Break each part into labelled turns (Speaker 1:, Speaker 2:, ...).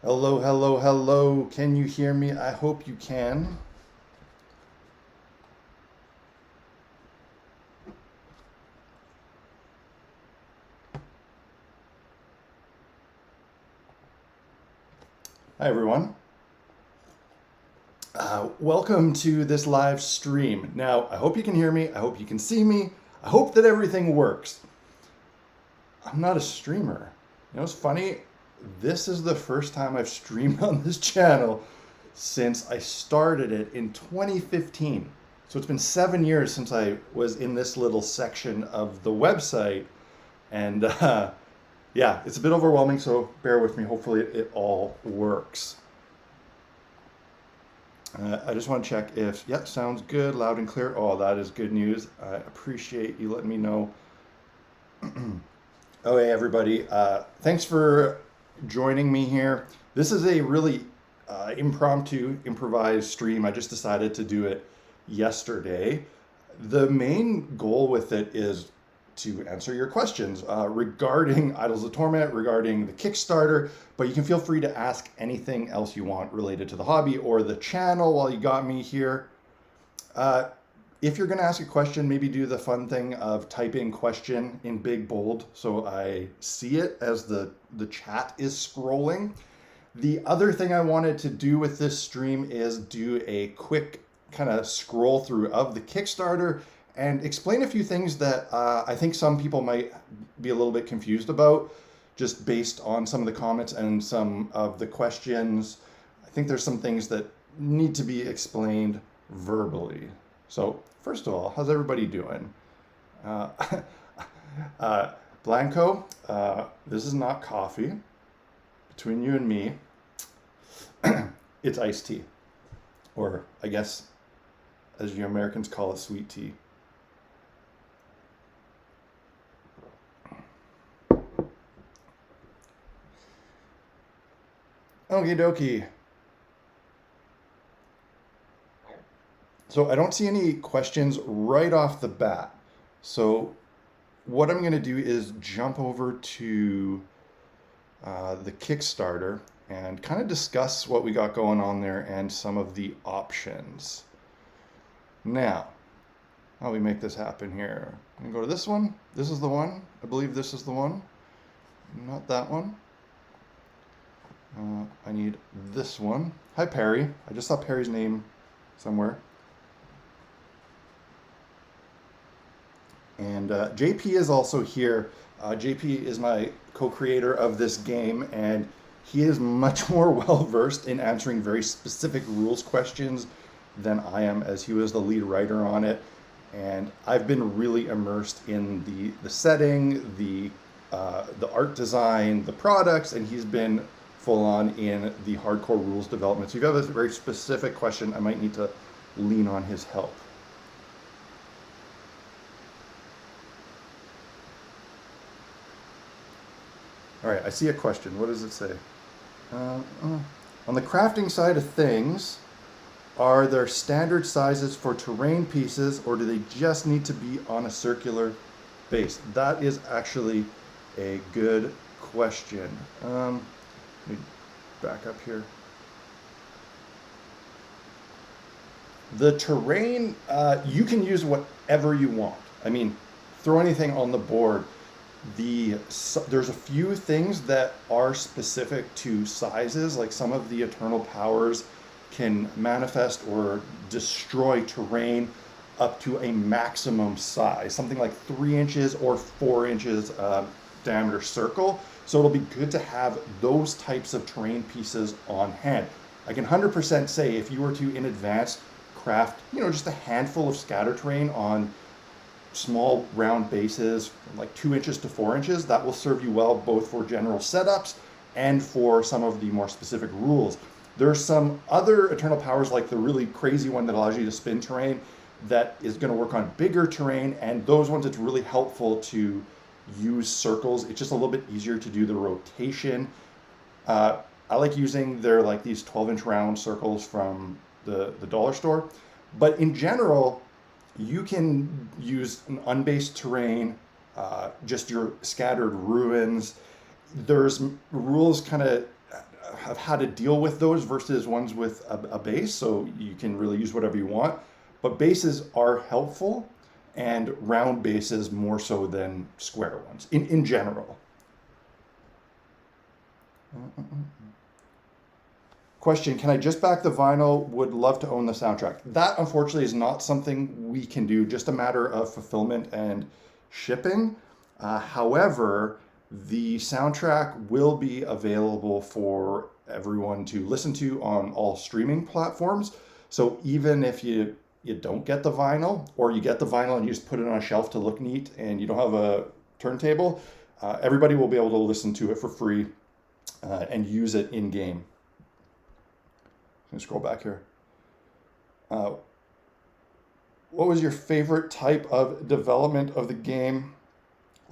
Speaker 1: Hello, hello, hello. Can you hear me? I hope you can. Hi, everyone. Welcome to this live stream. Now, I hope you can hear me. I hope you can see me. I hope that everything works. I'm not a streamer. You know, it's funny. This is the first time I've streamed on this channel since I started it in 2015. So it's been 7 years since I was in this little section of the website. And yeah, it's a bit overwhelming, so bear with me. Hopefully, it all works. I just want to check if, yeah, sounds good, loud and clear. Oh, that is good news. I appreciate you letting me know. Oh, hey, everybody. Thanks for joining me here. This is a really impromptu, improvised stream. I just decided to do it yesterday. The main goal with it is to answer your questions regarding Idols of Torment, regarding the Kickstarter, but you can feel free to ask anything else you want related to the hobby or the channel while you got me here. Uh, if you're going to ask a question, maybe do the fun thing of typing question in big bold so I see it as the chat is scrolling. The other thing I wanted to do with this stream is do a quick kind of scroll through of the Kickstarter and explain a few things that I think some people might be a little bit confused about just based on some of the comments and some of the questions. I think there's some things that need to be explained verbally. So, first of all, how's everybody doing? Uh, Blanco, this is not coffee. Between you and me, it's iced tea. Or, I guess, as you Americans call it, sweet tea. Okie dokie. So I don't see any questions right off the bat. So what I'm going to do is jump over to the Kickstarter and kind of discuss what we got going on there and some of the options. Now, how we make this happen here? I'm going to go to this one. This is the one. I believe this is the one. Not that one. I need this one. Hi, Perry. I just saw Perry's name somewhere. And JP is also here. JP is my co-creator of this game, and he is much more well-versed in answering very specific rules questions than I am, as he was the lead writer on it. And I've been really immersed in the setting, the art design, the products, and he's been full on in the hardcore rules development. So if you have a very specific question, I might need to lean on his help. All right, I see a question. What does it say? Uh, uh, on the crafting side of things, are there standard sizes for terrain pieces, or do they just need to be on a circular base? That is actually a good question. Let me back up here. The terrain, you can use whatever you want. I mean, throw anything on the board. There's a few things that are specific to sizes, like some of the eternal powers can manifest or destroy terrain up to a maximum size, something like 3 inches or 4 inches diameter circle. So it'll be good to have those types of terrain pieces on hand. I can 100% say if you were to in advance craft, just a handful of scatter terrain on small round bases from like 2 inches to 4 inches, that will serve you well both for general setups and for some of the more specific rules. There's some other eternal powers, like the really crazy one that allows you to spin terrain, that is going to work on bigger terrain, and those ones it's really helpful to use circles. It's just a little bit easier to do the rotation. I like using like these 12-inch round circles from the dollar store, but in general, you can use an unbased terrain, just your scattered ruins. There's rules kind of of how to deal with those versus ones with a base, so you can really use whatever you want. But bases are helpful, and round bases more so than square ones in general. Question, can I just back the vinyl? Would love to own the soundtrack. That, unfortunately, is not something we can do, just a matter of fulfillment and shipping. However, the soundtrack will be available for everyone to listen to on all streaming platforms. So even if you don't get the vinyl, or you get the vinyl and you just put it on a shelf to look neat and you don't have a turntable, everybody will be able to listen to it for free and use it in game. Let me scroll back here. What was your favorite type of development of the game,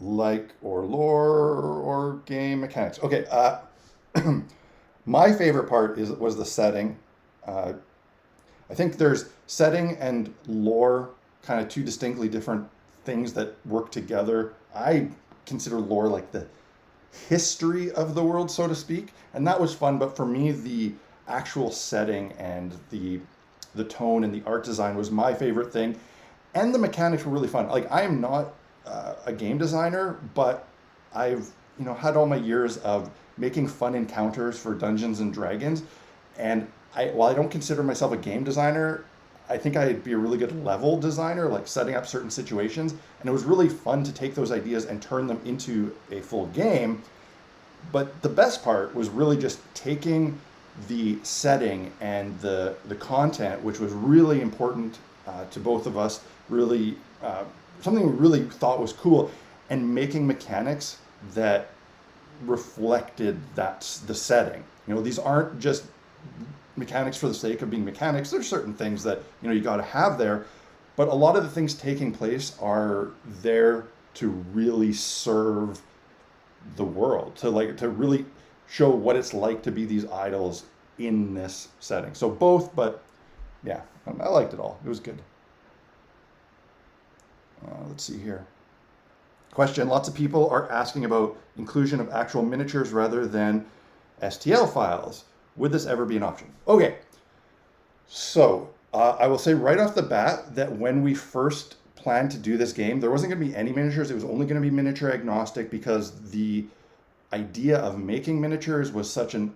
Speaker 1: like, or lore, or game mechanics? Okay, my favorite part was the setting. I think there's setting and lore, kind of two distinctly different things that work together. I consider lore like the history of the world, so to speak, and that was fun. But for me, the actual setting and the tone and the art design was my favorite thing, and the mechanics were really fun. Like, I am not a game designer, but I've had all my years of making fun encounters for Dungeons and Dragons, and while I don't consider myself a game designer, I think I'd be a really good level designer, like setting up certain situations, and it was really fun to take those ideas and turn them into a full game. But the best part was really just taking the setting and the content, which was really important to both of us, really something we really thought was cool, and making mechanics that reflected the setting. These aren't just mechanics for the sake of being mechanics. There's certain things that you got to have there, but a lot of the things taking place are there to really serve the world, to really show what it's like to be these idols in this setting. So both, but yeah, I liked it all. It was good. Let's see here. Question, lots of people are asking about inclusion of actual miniatures rather than STL files. Would this ever be an option? Okay, so I will say right off the bat that when we first planned to do this game, there wasn't going to be any miniatures. It was only going to be miniature agnostic, because the idea of making miniatures was such an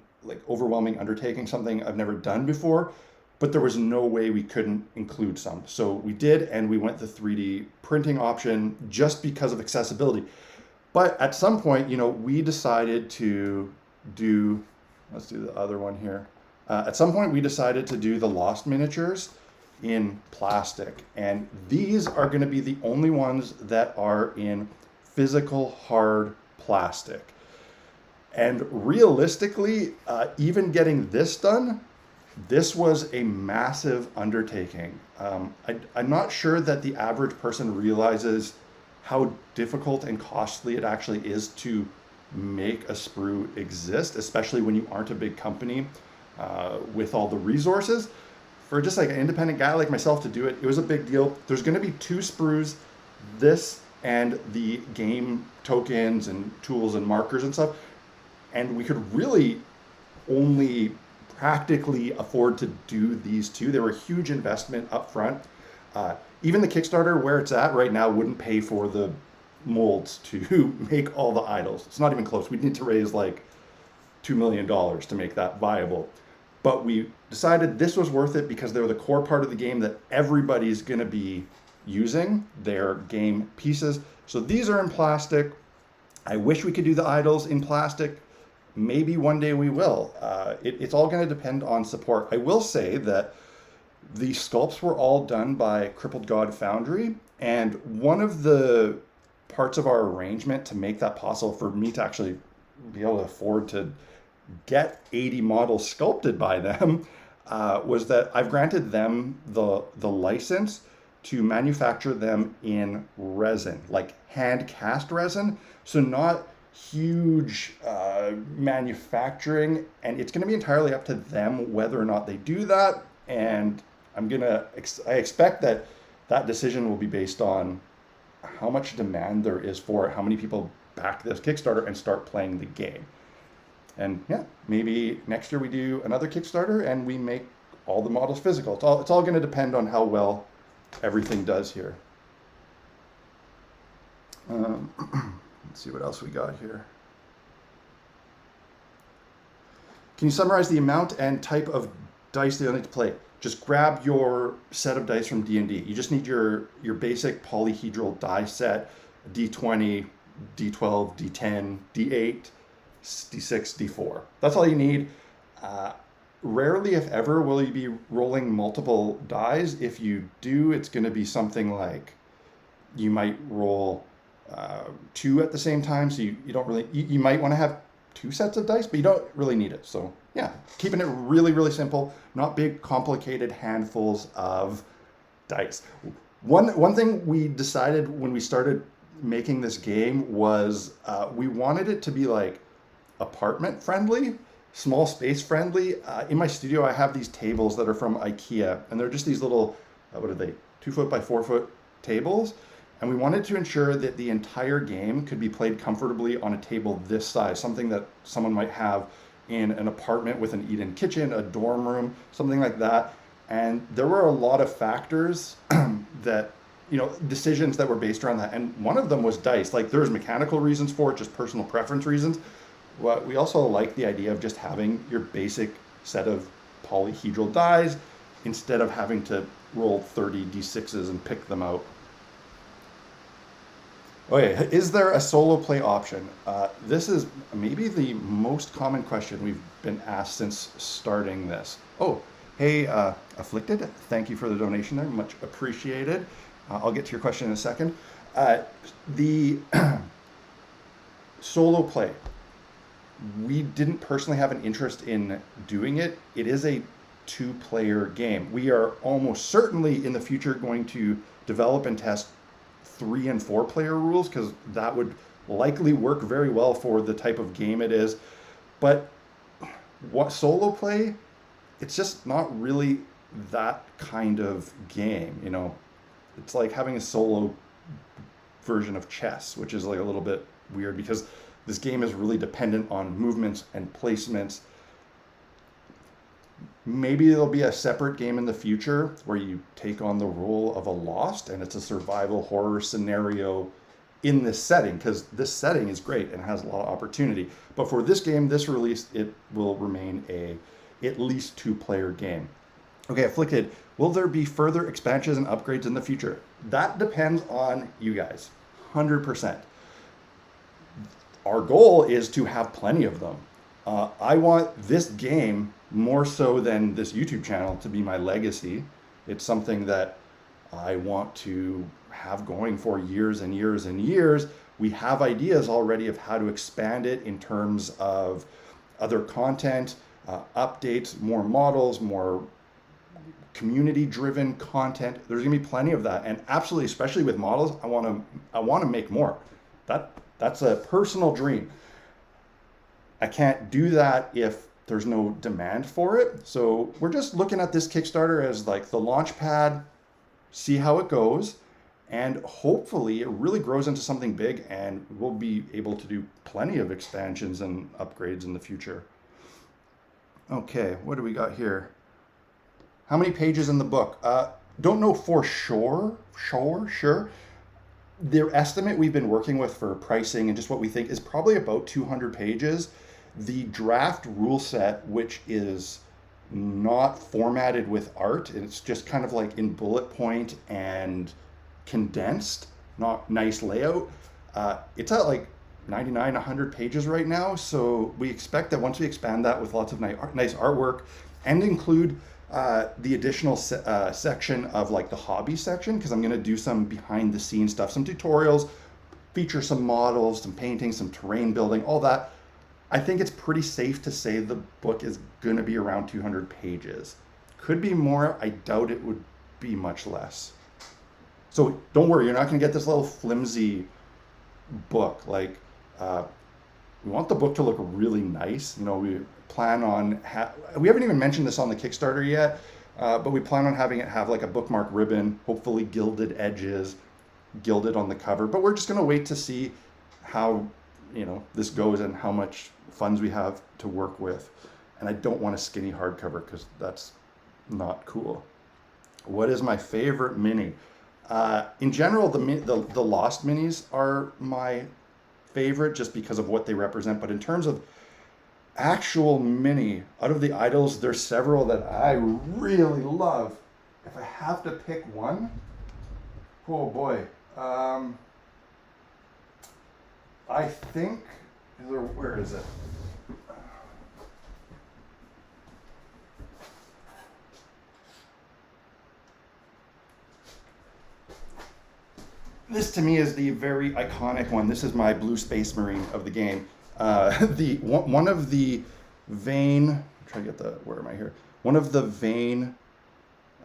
Speaker 1: overwhelming undertaking, something I've never done before, but there was no way we couldn't include some. So we did, and we went the 3D printing option just because of accessibility. But at some point, we decided to do, let's do the other one here. At some point, we decided to do the Lost miniatures in plastic, and these are going to be the only ones that are in physical hard plastic. And realistically, even getting this done, this was a massive undertaking. I'm not sure that the average person realizes how difficult and costly it actually is to make a sprue exist, especially when you aren't a big company with all the resources. For just an independent guy like myself to do it, it was a big deal. There's going to be 2 sprues, this and the game tokens and tools and markers and stuff. And we could really only practically afford to do these 2. They were a huge investment up front. Even the Kickstarter, where it's at right now, wouldn't pay for the molds to make all the idols. It's not even close. We'd need to raise $2 million to make that viable. But we decided this was worth it because they're the core part of the game that everybody's going to be using. Their game pieces. So these are in plastic. I wish we could do the idols in plastic. Maybe one day we will. It's all going to depend on support. I will say that the sculpts were all done by Crippled God Foundry, and one of the parts of our arrangement to make that possible for me to actually be able to afford to get 80 models sculpted by them was that I've granted them the license to manufacture them in resin, like hand cast resin. So not huge manufacturing, and it's going to be entirely up to them whether or not they do that. And I expect that decision will be based on how much demand there is for it, how many people back this Kickstarter and start playing the game. And yeah, maybe next year we do another Kickstarter and we make all the models physical. It's all going to depend on how well everything does here. Let's see what else we got here. Can you summarize the amount and type of dice that you'll need to play? Just grab your set of dice from D&D. You just need your basic polyhedral die set, D20, D12, D10, D8, D6, D4. That's all you need. Rarely, if ever, will you be rolling multiple dice. If you do, it's going to be something like you might roll 2 at the same time. So you don't really, you might want to have 2 sets of dice, but you don't really need it. So yeah, keeping it really, really simple, not big, complicated handfuls of dice. One thing we decided when we started making this game was we wanted it to be like apartment friendly, small space friendly. In my studio, I have these tables that are from IKEA, and they're just these little, what are they, 2 foot by 4 foot tables. And we wanted to ensure that the entire game could be played comfortably on a table this size, something that someone might have in an apartment with an eat-in kitchen, a dorm room, something like that. And there were a lot of factors that, decisions that were based around that. And one of them was dice. Like there's mechanical reasons for it, just personal preference reasons. But we also like the idea of just having your basic set of polyhedral dice instead of having to roll 30 d6s and pick them out. Okay, is there a solo play option? This is maybe the most common question we've been asked since starting this. Oh, hey, Afflicted, thank you for the donation there, much appreciated. I'll get to your question in a second. The solo play, we didn't personally have an interest in doing it. It is a 2-player game. We are almost certainly in the future going to develop and test 3 and 4 player rules, because that would likely work very well for the type of game it is. But what solo play, it's just not really that kind of game. It's like having a solo version of chess, which is like a little bit weird because this game is really dependent on movements and placements. Maybe there'll be a separate game in the future where you take on the role of a Lost and it's a survival horror scenario in this setting, because this setting is great and has a lot of opportunity. But for this game, this release, it will remain a at least 2-player game. Okay, Afflicted, will there be further expansions and upgrades in the future? That depends on you guys, 100%. Our goal is to have plenty of them. I want this game, more so than this YouTube channel, to be my legacy. It's something that I want to have going for years and years and years. We have ideas already of how to expand it in terms of other content, updates, more models, more community-driven content. There's gonna be plenty of that, and absolutely, especially with models, I want to make more. That's a personal dream. I can't do that if there's no demand for it. So we're just looking at this Kickstarter as like the launch pad, see how it goes, and hopefully it really grows into something big and we'll be able to do plenty of expansions and upgrades in the future. Okay, what do we got here? How many pages in the book? Don't know for sure. The estimate we've been working with for pricing and just what we think is probably about 200 pages. The draft rule set, which is not formatted with art, it's just kind of like in bullet point and condensed, not nice layout. It's at like 99, 100 pages right now. So we expect that once we expand that with lots of nice artwork and include the additional section of like the hobby section, because I'm going to do some behind the scenes stuff, some tutorials, feature some models, some painting, some terrain building, all that. I think it's pretty safe to say the book is going to be around 200 pages. Could be more. I doubt it would be much less. So don't worry, you're not going to get this little flimsy book. Like, we want the book to look really nice. We plan on, we haven't even mentioned this on the Kickstarter yet, but we plan on having it have like a bookmark ribbon, hopefully gilded edges, gilded on the cover. But we're just going to wait to see how this goes and how much funds we have to work with. And I don't want a skinny hardcover because that's not cool. What is my favorite mini? In general, the Lost minis are my favorite just because of what they represent. But in terms of actual mini, out of the idols, there's several that I really love. If I have to pick one, oh boy. I think, where is it? This to me is the very iconic one. This is my blue Space Marine of the game. One of the Vane, try to get where am I here? One of the Vane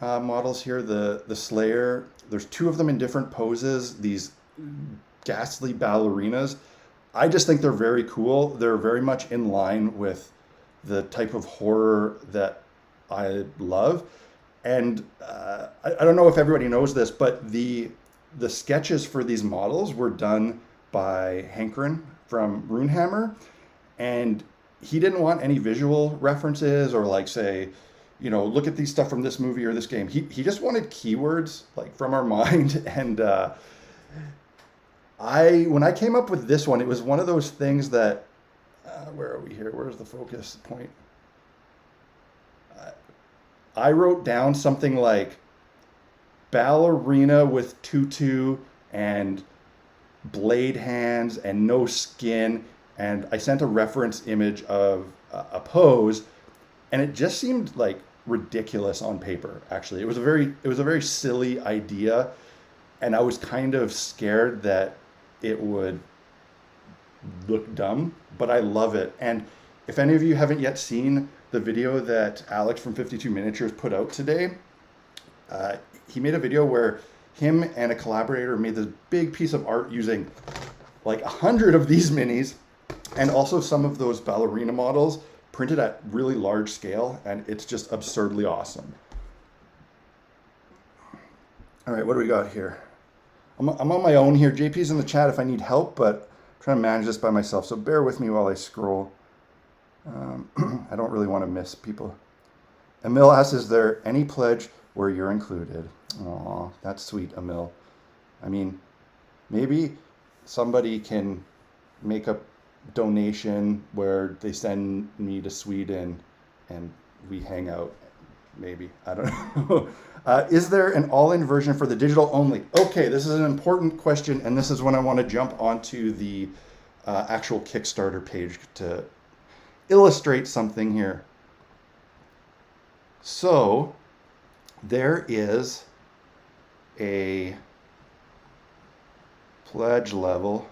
Speaker 1: models here, the Slayer. There's two of them in different poses. These ghastly ballerinas. I just think they're very cool. They're very much in line with the type of horror that I love. And I don't know if everybody knows this, but the sketches for these models were done by Hankrin from Runehammer, and he didn't want any visual references or like say, look at these stuff from this movie or this game. He just wanted keywords like from our mind. And when I came up with this one, it was one of those things that where are we here? Where's the focus point? I wrote down something like ballerina with tutu and blade hands and no skin, and I sent a reference image of a pose, and it just seemed like ridiculous on paper. Actually, it was a very silly idea, and I was kind of scared that it would look dumb, but I love it. And if any of you haven't yet seen the video that Alex from 52 Miniatures put out today, he made a video where him and a collaborator made this big piece of art using like 100 of these minis and also some of those ballerina models printed at really large scale, and it's just absurdly awesome. All right, what do we got here? I'm on my own here. JP's in the chat if I need help, but I'm trying to manage this by myself, so bear with me while I scroll. I don't really want to miss people. Emil asks, is there any pledge where you're included? Aw, that's sweet, Emil. I mean, maybe somebody can make a donation where they send me to Sweden and we hang out. Maybe, I don't know. Is there an all-in version for the digital only? Okay, this is an important question, and this is when I want to jump onto the actual Kickstarter page to illustrate something here. So there is a pledge level.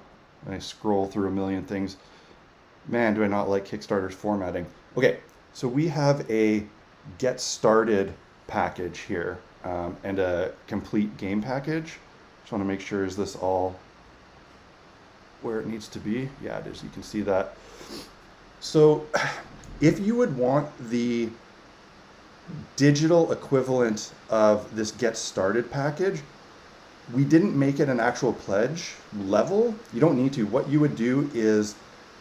Speaker 1: I scroll through a million things. Man, do I not like Kickstarter's formatting. Okay, so we have a get started package here and a complete game package. Just want to make sure, is this all where it needs to be? Yeah, it is. You can see that. So if you would want the digital equivalent of this get started package, we didn't make it an actual pledge level. You don't need to. What you would do is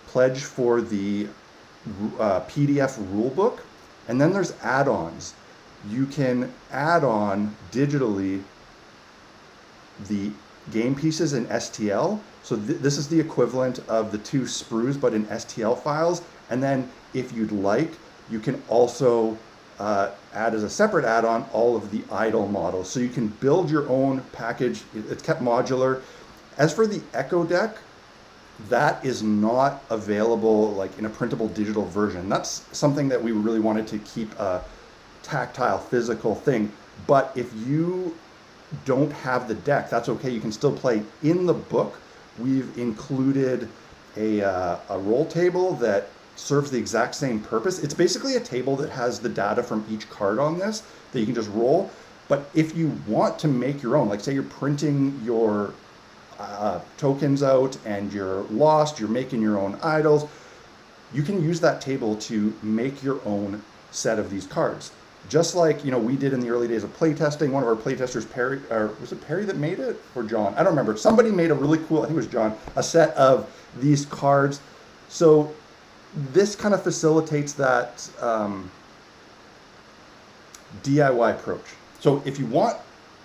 Speaker 1: pledge for the PDF rulebook, and then there's add-ons. You can add on digitally the game pieces in STL. So this is the equivalent of the two sprues, but in STL files. And then if you'd like, you can also add as a separate add-on all of the idle models. So you can build your own package. It's kept modular. As for the Echo Deck, that is not available like in a printable digital version. That's something that we really wanted to keep a tactile, physical thing. But if you don't have the deck, that's okay. You can still play. In the book, we've included a roll table that serves the exact same purpose. It's basically a table that has the data from each card on this that you can just roll. But if you want to make your own, like say you're printing your tokens out and you're lost, you're making your own idols, you can use that table to make your own set of these cards. Just like, we did in the early days of playtesting. One of our playtesters, Perry, or was it Perry that made it, or John? I don't remember. Somebody made a really cool, I think it was John, a set of these cards. So this kind of facilitates that DIY approach. So if you want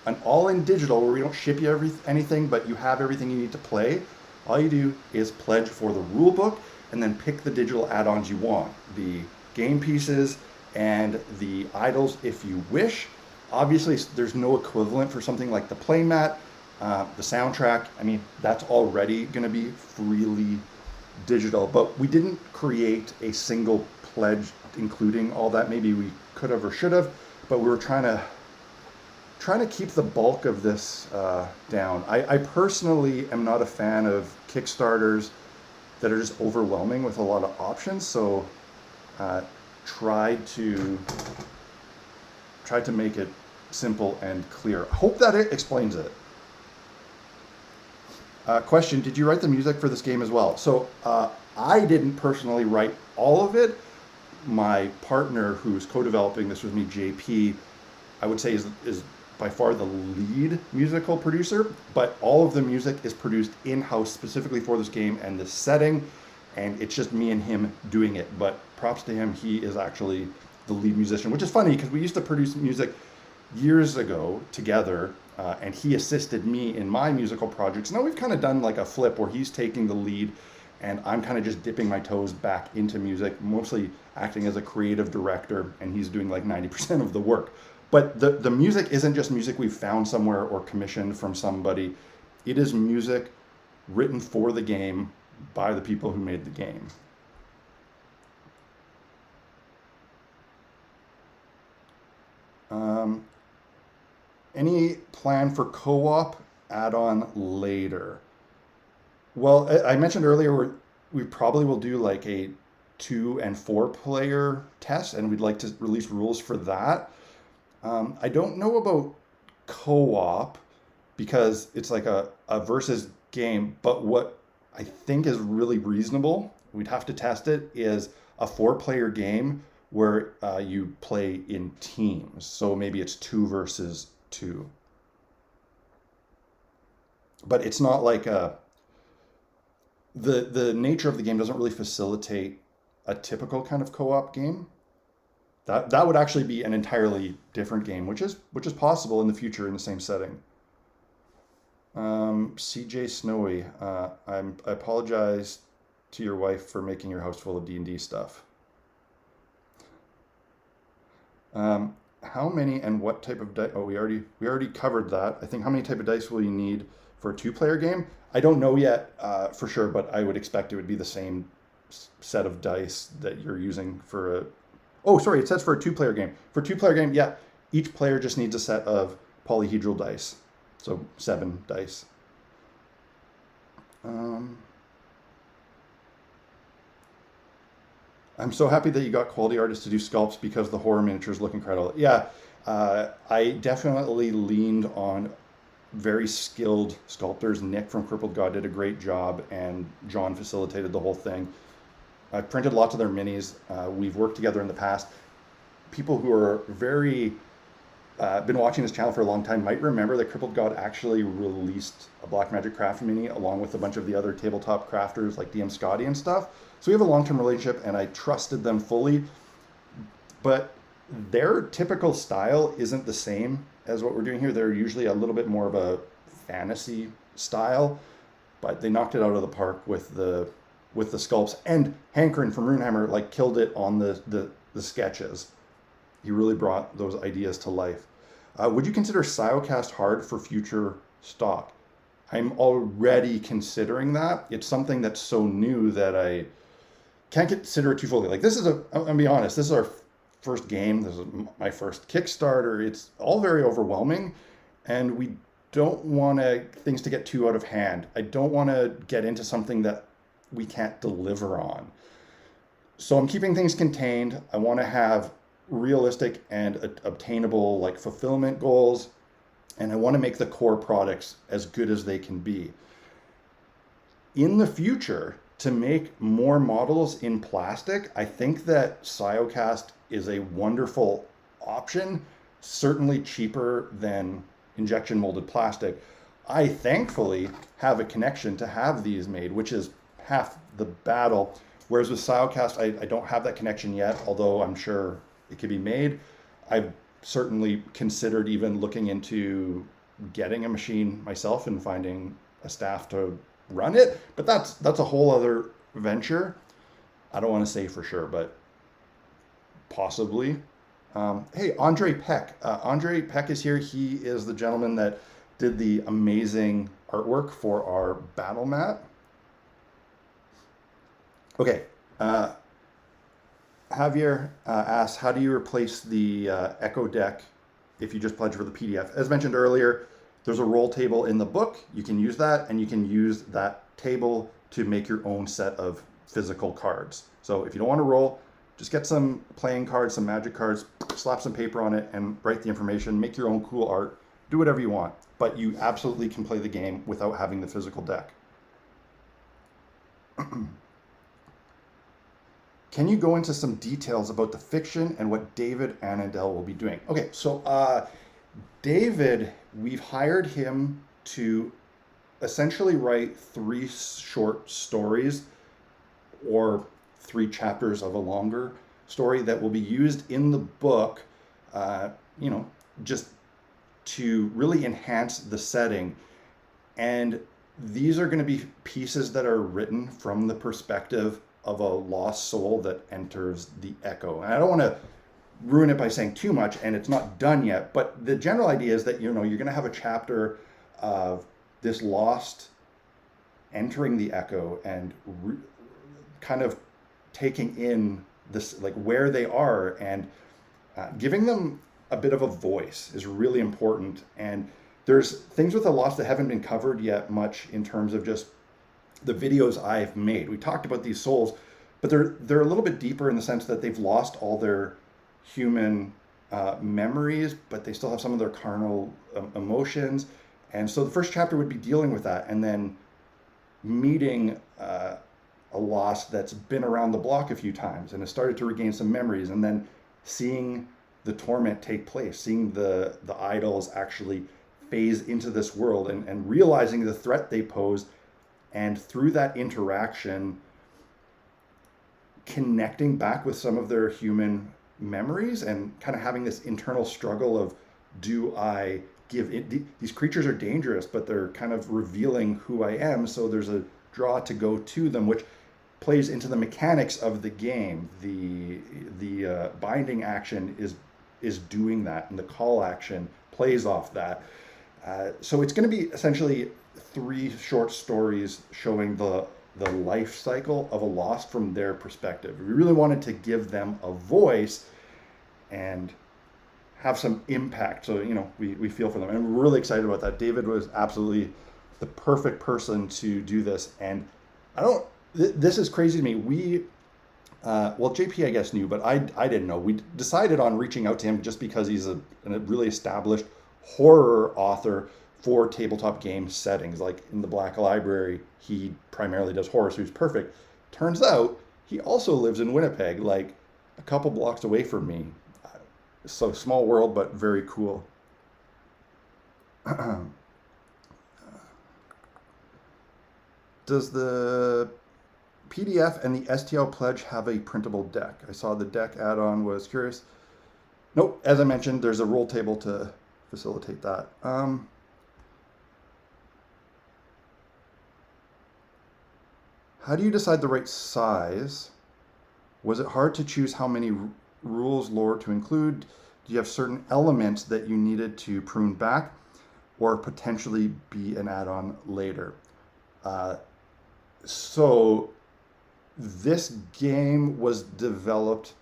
Speaker 1: an all-in digital where we don't ship you anything, but you have everything you need to play, all you do is pledge for the rule book and then pick the digital add-ons you want. The game pieces and the idols if you wish. Obviously, there's no equivalent for something like the playmat, the soundtrack. I mean, that's already going to be freely digital, but we didn't create a single pledge including all that. Maybe we could have or should have, but we were trying to keep the bulk of this down. I personally am not a fan of Kickstarters that are just overwhelming with a lot of options, so tried to make it simple and clear. I hope that it explains it. Question, did you write the music for this game as well? So I didn't personally write all of it. My partner, who's co-developing this with me, JP, I would say is by far the lead musical producer, but all of the music is produced in-house specifically for this game and this setting, and it's just me and him doing it. But props to him, he is actually the lead musician, which is funny because we used to produce music years ago together, and he assisted me in my musical projects. Now we've kind of done like a flip where he's taking the lead and I'm kind of just dipping my toes back into music, mostly acting as a creative director, and he's doing like 90% of the work. But the music isn't just music we've found somewhere or commissioned from somebody. It is music written for the game by the people who made the game. Any plan for co-op add-on later? Well, I mentioned earlier we probably will do like a 2 and 4 player test, and we'd like to release rules for that. I don't know about co-op because it's like a versus game, but what I think is really reasonable, we'd have to test it, is a 4-player game where you play in teams. So maybe it's 2 versus 2. But it's not like the nature of the game doesn't really facilitate a typical kind of co-op game. That would actually be an entirely different game, which is possible in the future in the same setting. CJ Snowy, I apologize to your wife for making your house full of D&D stuff. How many and what type of dice? Oh, we already covered that. I think how many type of dice will you need for a 2-player game? I don't know yet for sure, but I would expect it would be the same set of dice that you're using for a. Oh, sorry, it says for a 2-player game. For a 2-player game, yeah, each player just needs a set of polyhedral dice, so 7 dice. I'm so happy that you got quality artists to do sculpts because the horror miniatures look incredible. Yeah, I definitely leaned on very skilled sculptors. Nick from Crippled God did a great job, and John facilitated the whole thing. I printed lots of their minis. We've worked together in the past. People who are very been watching this channel for a long time might remember that Crippled God actually released a Black Magic Craft mini along with a bunch of the other tabletop crafters like DM Scotty and stuff. So we have a long-term relationship, and I trusted them fully. But their typical style isn't the same as what we're doing here. They're usually a little bit more of a fantasy style, but they knocked it out of the park with the sculpts. And Hankerin from Runehammer like killed it on the sketches. He really brought those ideas to life. Would you consider Siocast hard for future stock? I'm already considering that. It's something that's so new that I can't consider it too fully. Like I'm gonna be honest, this is our first game. This is my first Kickstarter. It's all very overwhelming, and we don't want things to get too out of hand. I don't want to get into something that we can't deliver on. So I'm keeping things contained. I want to have realistic and obtainable like fulfillment goals, and I want to make the core products as good as they can be. In the future, to make more models in plastic, I think that Siocast is a wonderful option, certainly cheaper than injection molded plastic. I thankfully have a connection to have these made, which is half the battle. Whereas with Silecast, I don't have that connection yet, although I'm sure it could be made. I've certainly considered even looking into getting a machine myself and finding a staff to run it, but that's a whole other venture. I don't want to say for sure, but possibly. Hey, Andre Peck. Andre Peck is here. He is the gentleman that did the amazing artwork for our battle mat. Okay. Javier asks, how do you replace the Echo deck if you just pledge for the PDF? As mentioned earlier, there's a roll table in the book. You can use that, and you can use that table to make your own set of physical cards. So if you don't want to roll, just get some playing cards, some magic cards, slap some paper on it, and write the information, make your own cool art, do whatever you want. But you absolutely can play the game without having the physical deck. Can you go into some details about the fiction and what David Annandale will be doing? Okay, so David, we've hired him to essentially write 3 short stories or 3 chapters of a longer story that will be used in the book, just to really enhance the setting. And these are going to be pieces that are written from the perspective of a lost soul that enters the Echo. And I don't want to ruin it by saying too much, and it's not done yet, but the general idea is that, you're going to have a chapter of this lost entering the Echo and kind of taking in this, like, where they are, and giving them a bit of a voice is really important. And there's things with the lost that haven't been covered yet much in terms of just the videos I've made. We talked about these souls, but they're a little bit deeper in the sense that they've lost all their human memories, but they still have some of their carnal emotions. And so the first chapter would be dealing with that, and then meeting a lost that's been around the block a few times and has started to regain some memories, and then seeing the torment take place, seeing the idols actually phase into this world, and realizing the threat they pose, and through that interaction connecting back with some of their human memories, and kind of having this internal struggle of, do I give it? These creatures are dangerous, but they're kind of revealing who I am, so there's a draw to go to them, which plays into the mechanics of the game. The binding action is doing that, and the call action plays off that. So it's going to be essentially 3 short stories showing the life cycle of a lost from their perspective. We really wanted to give them a voice and have some impact. So, we feel for them, and we're really excited about that. David was absolutely the perfect person to do this. And this is crazy to me. JP, I guess, knew, but I didn't know. We decided on reaching out to him just because he's a really established horror author for tabletop game settings. Like in the Black Library, he primarily does horror, so he's perfect. Turns out he also lives in Winnipeg, like a couple blocks away from me. So small world, but very cool. Does the PDF and the STL pledge have a printable deck? I saw the deck add-on, was curious. Nope, as I mentioned, there's a roll table to facilitate that. How do you decide the right size? Was it hard to choose how many rules lore to include? Do you have certain elements that you needed to prune back or potentially be an add-on later? So this game was developed,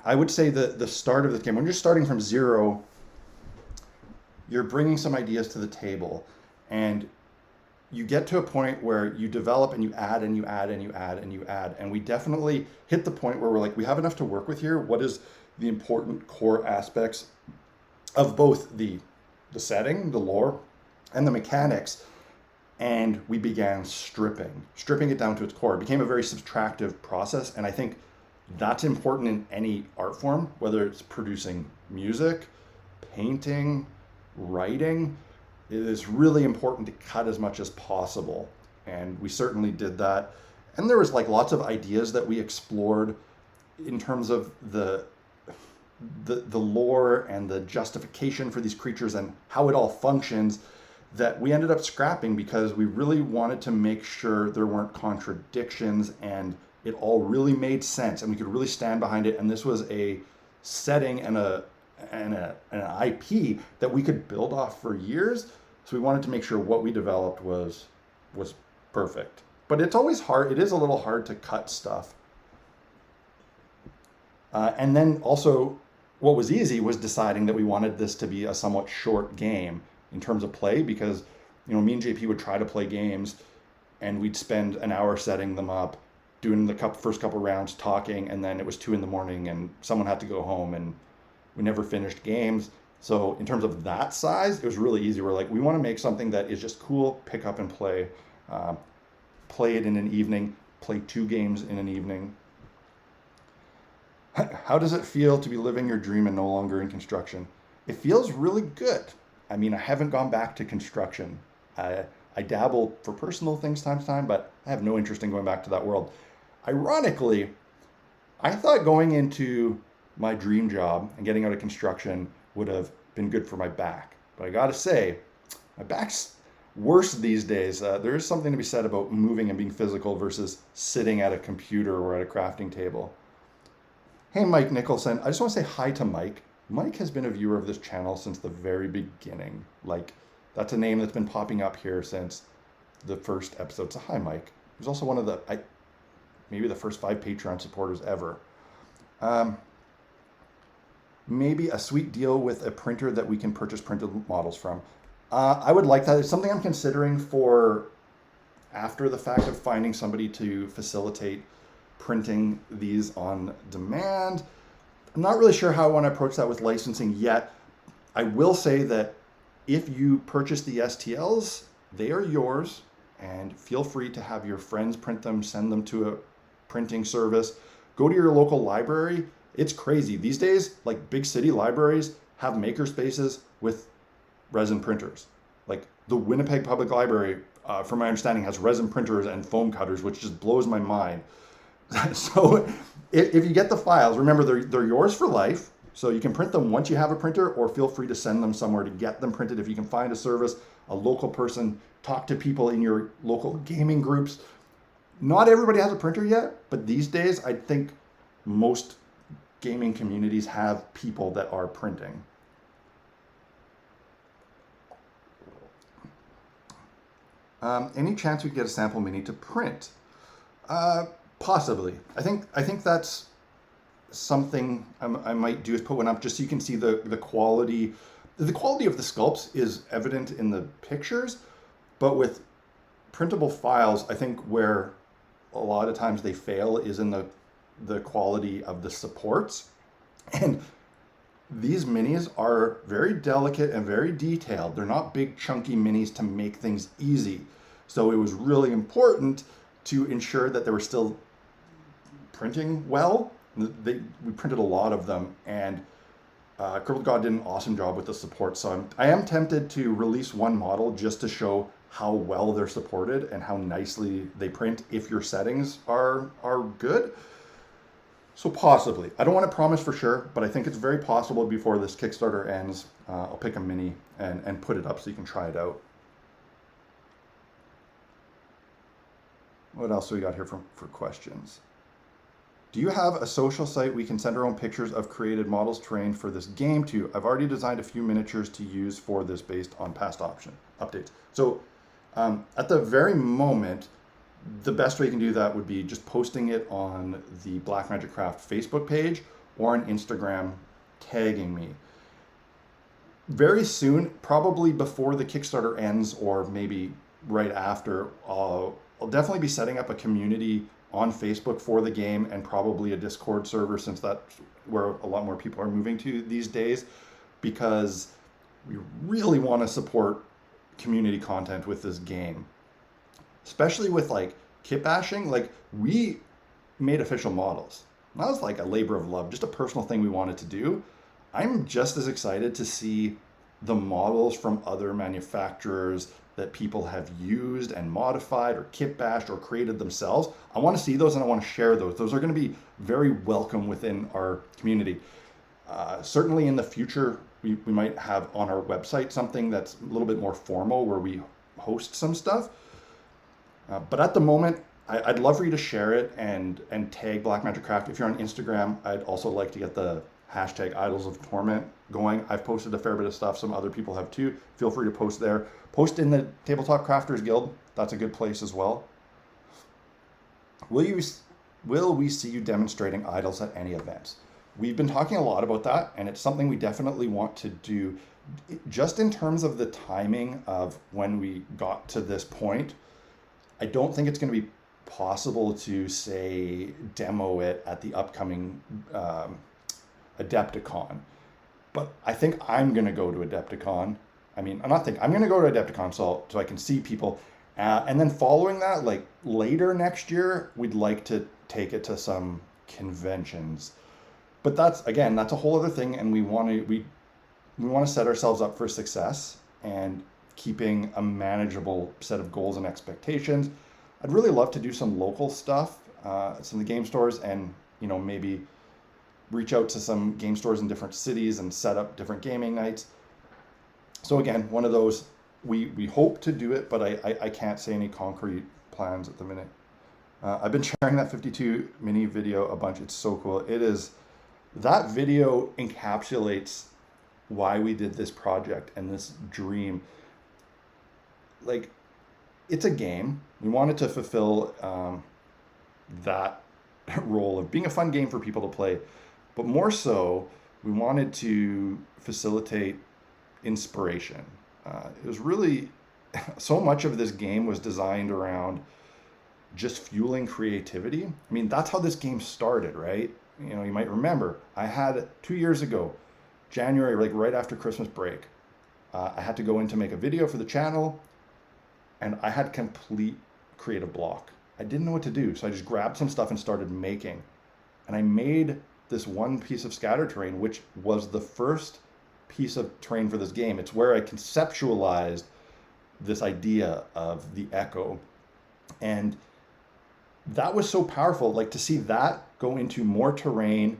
Speaker 1: I would say the start of this game, when you're starting from zero, you're bringing some ideas to the table, and you get to a point where you develop and you add and you add and you add and you add. And we definitely hit the point where we're like, we have enough to work with here. What is the important core aspects of both the setting, the lore, and the mechanics? And we began stripping it down to its core. It became a very subtractive process. And I think That's important in any art form, whether it's producing music, painting, writing. It is really important to cut as much as possible. And we certainly did that. And there was like lots of ideas that we explored in terms of the lore and the justification for these creatures and how it all functions, that we ended up scrapping because we really wanted to make sure there weren't contradictions and it all really made sense and we could really stand behind it. And this was a setting and an IP that we could build off for years. So we wanted to make sure what we developed was perfect. But it's always hard. It is a little hard to cut stuff. And then also, what was easy was deciding that we wanted this to be a somewhat short game in terms of play, because me and JP would try to play games and we'd spend an hour setting them up, doing the first couple rounds, talking, and then it was 2 a.m. and someone had to go home and we never finished games. So in terms of that size, it was really easy. We're like, we want to make something that is just cool, pick up and play. Play it in an evening, play 2 games in an evening. How does it feel to be living your dream and no longer in construction? It feels really good. I mean, I haven't gone back to construction. I dabble for personal things time to time, but I have no interest in going back to that world. Ironically, I thought going into my dream job and getting out of construction would have been good for my back. But I gotta say, my back's worse these days. There is something to be said about moving and being physical versus sitting at a computer or at a crafting table. Hey, Mike Nicholson. I just want to say hi to Mike. Mike has been a viewer of this channel since the very beginning. Like, that's a name that's been popping up here since the first episode. So hi, Mike. He's also one of maybe the first 5 Patreon supporters ever. Maybe a sweet deal with a printer that we can purchase printed models from. I would like that. It's something I'm considering for after the fact of finding somebody to facilitate printing these on demand. I'm not really sure how I want to approach that with licensing yet. I will say that if you purchase the STLs, they are yours, and feel free to have your friends print them, send them to a printing service. Go to your local library. It's crazy. These days, like big city libraries have maker spaces with resin printers. Like the Winnipeg Public Library, from my understanding, has resin printers and foam cutters, which just blows my mind. So if you get the files, remember they're yours for life. So you can print them once you have a printer, or feel free to send them somewhere to get them printed. If you can find a service, a local person, talk to people in your local gaming groups. Not everybody has a printer yet, but these days I think most gaming communities have people that are printing. Any chance we get a sample mini to print? Possibly. I think that's something I might do, is put one up just so you can see the quality. The quality of the sculpts is evident in the pictures, but with printable files, I think where a lot of times they fail is in the quality of the supports. And these minis are very delicate and very detailed. They're not big chunky minis to make things easy. So it was really important to ensure that they were still printing well. We printed a lot of them, and Crippled God did an awesome job with the support. So I am tempted to release one model just to show how well they're supported and how nicely they print if your settings are good. So possibly. I don't want to promise for sure, but I think it's very possible before this Kickstarter ends, I'll pick a mini and put it up so you can try it out. What else do we got here for questions? Do you have a social site we can send our own pictures of created models trained for this game to? I've already designed a few miniatures to use for this based on past updates. So at the very moment, the best way you can do that would be just posting it on the Black Magic Craft Facebook page or on Instagram, tagging me. Very soon, probably before the Kickstarter ends or maybe right after, I'll definitely be setting up a community on Facebook for the game and probably a Discord server, since that's where a lot more people are moving to these days, because we really want to support community content with this game. Especially with like kit bashing, like we made official models. that was like a labor of love, just a personal thing we wanted to do. I'm just as excited to see the models from other manufacturers that people have used and modified or kit bashed or created themselves. I want to see those and I want to share those. Those are going to be very welcome within our community. Certainly in the future, we might have on our website something that's a little bit more formal where we host some stuff. But at the moment, I'd love for you to share it and tag Black Magic Craft. If you're on Instagram, I'd also like to get the hashtag Idols of Torment going. I've posted a fair bit of stuff. Some other people have too. Feel free to post there. Post in the Tabletop Crafters Guild. That's a good place as well. Will we see you demonstrating idols at any events? We've been talking a lot about that, and it's something we definitely want to do. Just in terms of the timing of when we got to this point, I don't think it's going to be possible to, say, demo it at the upcoming Adepticon. But I think I'm going to go to Adepticon. I'm going to go to Adepticon so I can see people. And then following that, like later next year, we'd like to take it to some conventions. But that's a whole other thing, and we want to set ourselves up for success and keeping a manageable set of goals and expectations. I'd really love to do some local stuff, some of the game stores, and maybe reach out to some game stores in different cities and set up different gaming nights. So again, one of those, we hope to do it, but I can't say any concrete plans at the minute. I've been sharing that 52 mini video a bunch. It's so cool. That video encapsulates why we did this project and this dream. Like, it's a game. We wanted to fulfill that role of being a fun game for people to play. But more so, we wanted to facilitate inspiration. It was really, so much of this game was designed around just fueling creativity. I mean, that's how this game started, right? You might remember, I had 2 years ago, January, like right after Christmas break, I had to go in to make a video for the channel, and I had complete creative block. I didn't know what to do, so I just grabbed some stuff and started making. And I made this one piece of scatter terrain, which was the first piece of terrain for this game. It's where I conceptualized this idea of the echo. And that was so powerful, like to see that go into more terrain,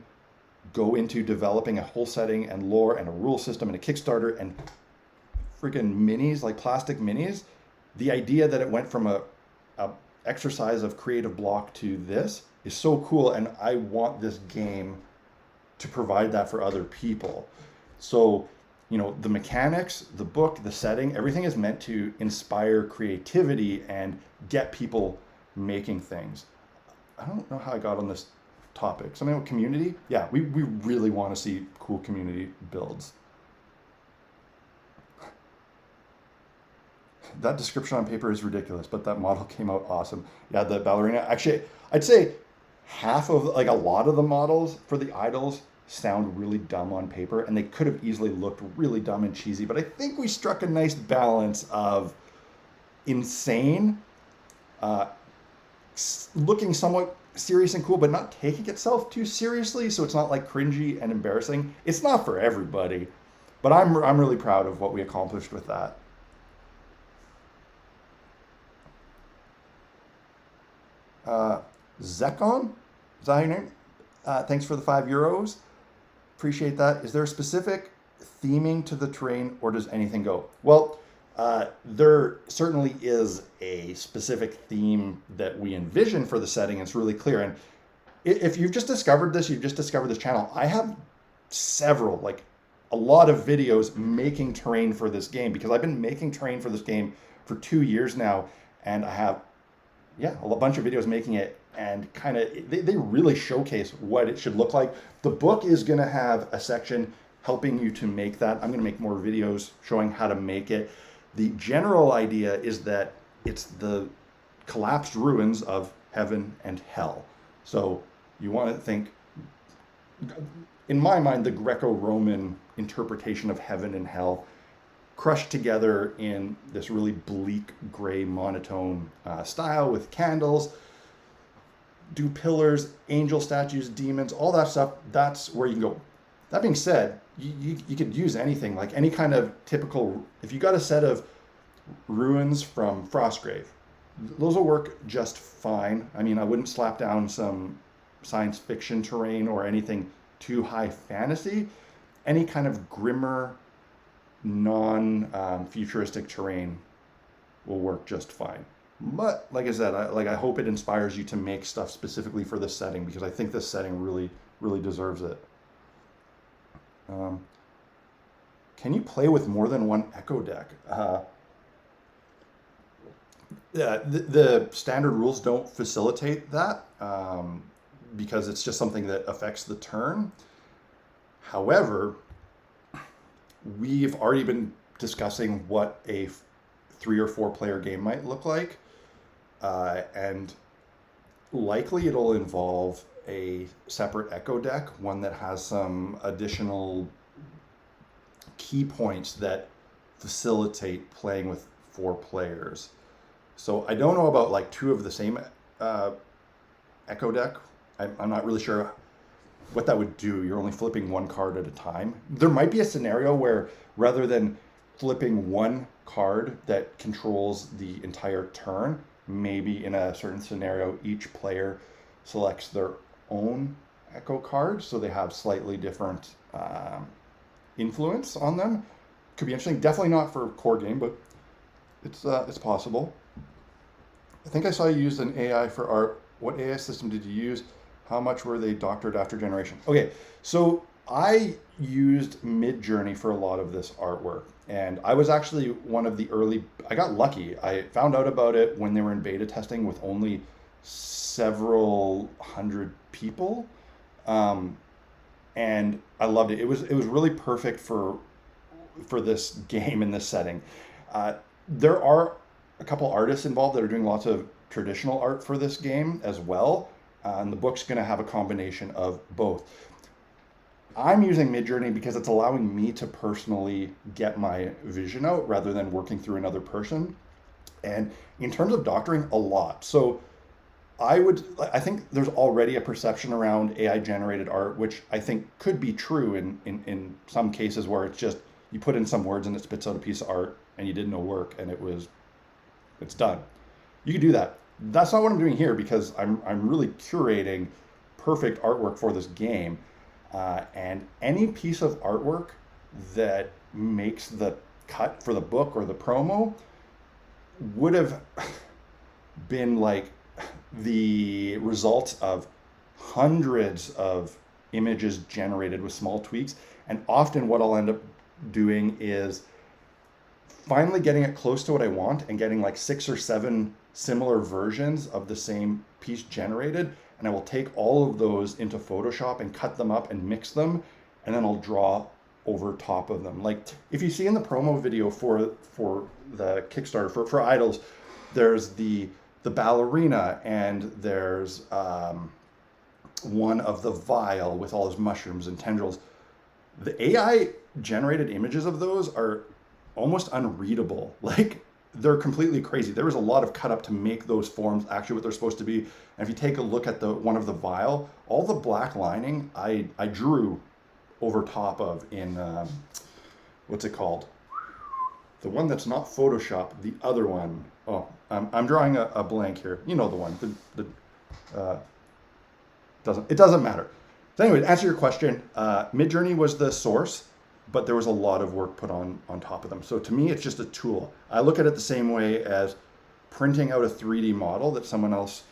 Speaker 1: go into developing a whole setting and lore and a rule system and a Kickstarter and freaking minis, like plastic minis. The idea that it went from a exercise of creative block to this is so cool, and I want this game to provide that for other people. So, the mechanics, the book, the setting, everything is meant to inspire creativity and get people making things. I don't know how I got on this topic. Something about community? Yeah, we really want to see cool community builds. That description on paper is ridiculous, but that model came out awesome. Yeah, the ballerina. Actually, I'd say a lot of the models for the idols sound really dumb on paper, and they could have easily looked really dumb and cheesy, but I think we struck a nice balance of insane, looking somewhat serious and cool, but not taking itself too seriously, so it's not like cringy and embarrassing. It's not for everybody, but I'm really proud of what we accomplished with that. Zekon, is that your name? Thanks for the €5. Appreciate that. Is there a specific theming to the terrain, or does anything go? Well, there certainly is a specific theme that we envision for the setting. It's really clear. And if you've just discovered this, you've just discovered this channel. I have several, like a lot of videos making terrain for this game, because I've been making terrain for this game for 2 years now, and I have a bunch of videos making it, and kind of they really showcase what it should look like. The book is going to have a section helping you to make that. I'm going to make more videos showing how to make it. The general idea is that it's the collapsed ruins of heaven and hell. So you want to think, in my mind, the Greco-Roman interpretation of heaven and hell crushed together in this really bleak, gray, monotone style with candles. do pillars, angel statues, demons, all that stuff. That's where you can go. That being said, you could use anything, like any kind of typical, if you got a set of ruins from Frostgrave, those will work just fine. I mean, I wouldn't slap down some science fiction terrain or anything too high fantasy. Any kind of grimmer, non-futuristic terrain will work just fine. But like I said, I hope it inspires you to make stuff specifically for this setting, because I think this setting really, really deserves it. Can you play with more than one echo deck? Yeah, the standard rules don't facilitate that, because it's just something that affects the turn. However, we've already been discussing what a 3 or 4 player game might look like, and likely it'll involve a separate echo deck, one that has some additional key points that facilitate playing with 4 players. So I don't know about like 2 of the same echo deck. I'm not really sure what that would do. You're only flipping 1 card at a time. There might be a scenario where rather than flipping 1 card that controls the entire turn, maybe in a certain scenario, each player selects their own echo card, so they have slightly different influence on them. Could be interesting. Definitely not for core game, but it's possible. I think I saw you use an AI for art. What AI system did you use? How much were they doctored after generation? Okay, so I used Midjourney for a lot of this artwork, and I was actually one of the early, I got lucky. I found out about it when they were in beta testing with only several hundred people, and I loved it. It was really perfect for this game in this setting. There are a couple artists involved that are doing lots of traditional art for this game as well, and the book's going to have a combination of both. I'm using Midjourney because it's allowing me to personally get my vision out rather than working through another person. And in terms of doctoring, a lot. So I think there's already a perception around AI generated art, which I think could be true in some cases where it's just you put in some words and it spits out a piece of art and you did no work and it's done. You can do that. That's not what I'm doing here, because I'm really curating perfect artwork for this game. And any piece of artwork that makes the cut for the book or the promo would have been like the result of hundreds of images generated with small tweaks. And often what I'll end up doing is finally getting it close to what I want and getting like 6 or 7 similar versions of the same piece generated. And I will take all of those into Photoshop and cut them up and mix them, and then I'll draw over top of them. Like if you see in the promo video for the Kickstarter for Idols, there's the ballerina, and there's one of the vial with all those mushrooms and tendrils. The AI generated images of those are almost unreadable. Like they're completely crazy. There was a lot of cut up to make those forms actually what they're supposed to be. And if you take a look at the one of the vial, all the black lining I drew over top of in what's it called? The one that's not Photoshop, the other one. Oh, I'm drawing a blank here. You know the one. It doesn't matter. So anyway, to answer your question, Midjourney was the source, but there was a lot of work put on top of them. So to me, it's just a tool. I look at it the same way as printing out a 3D model that someone else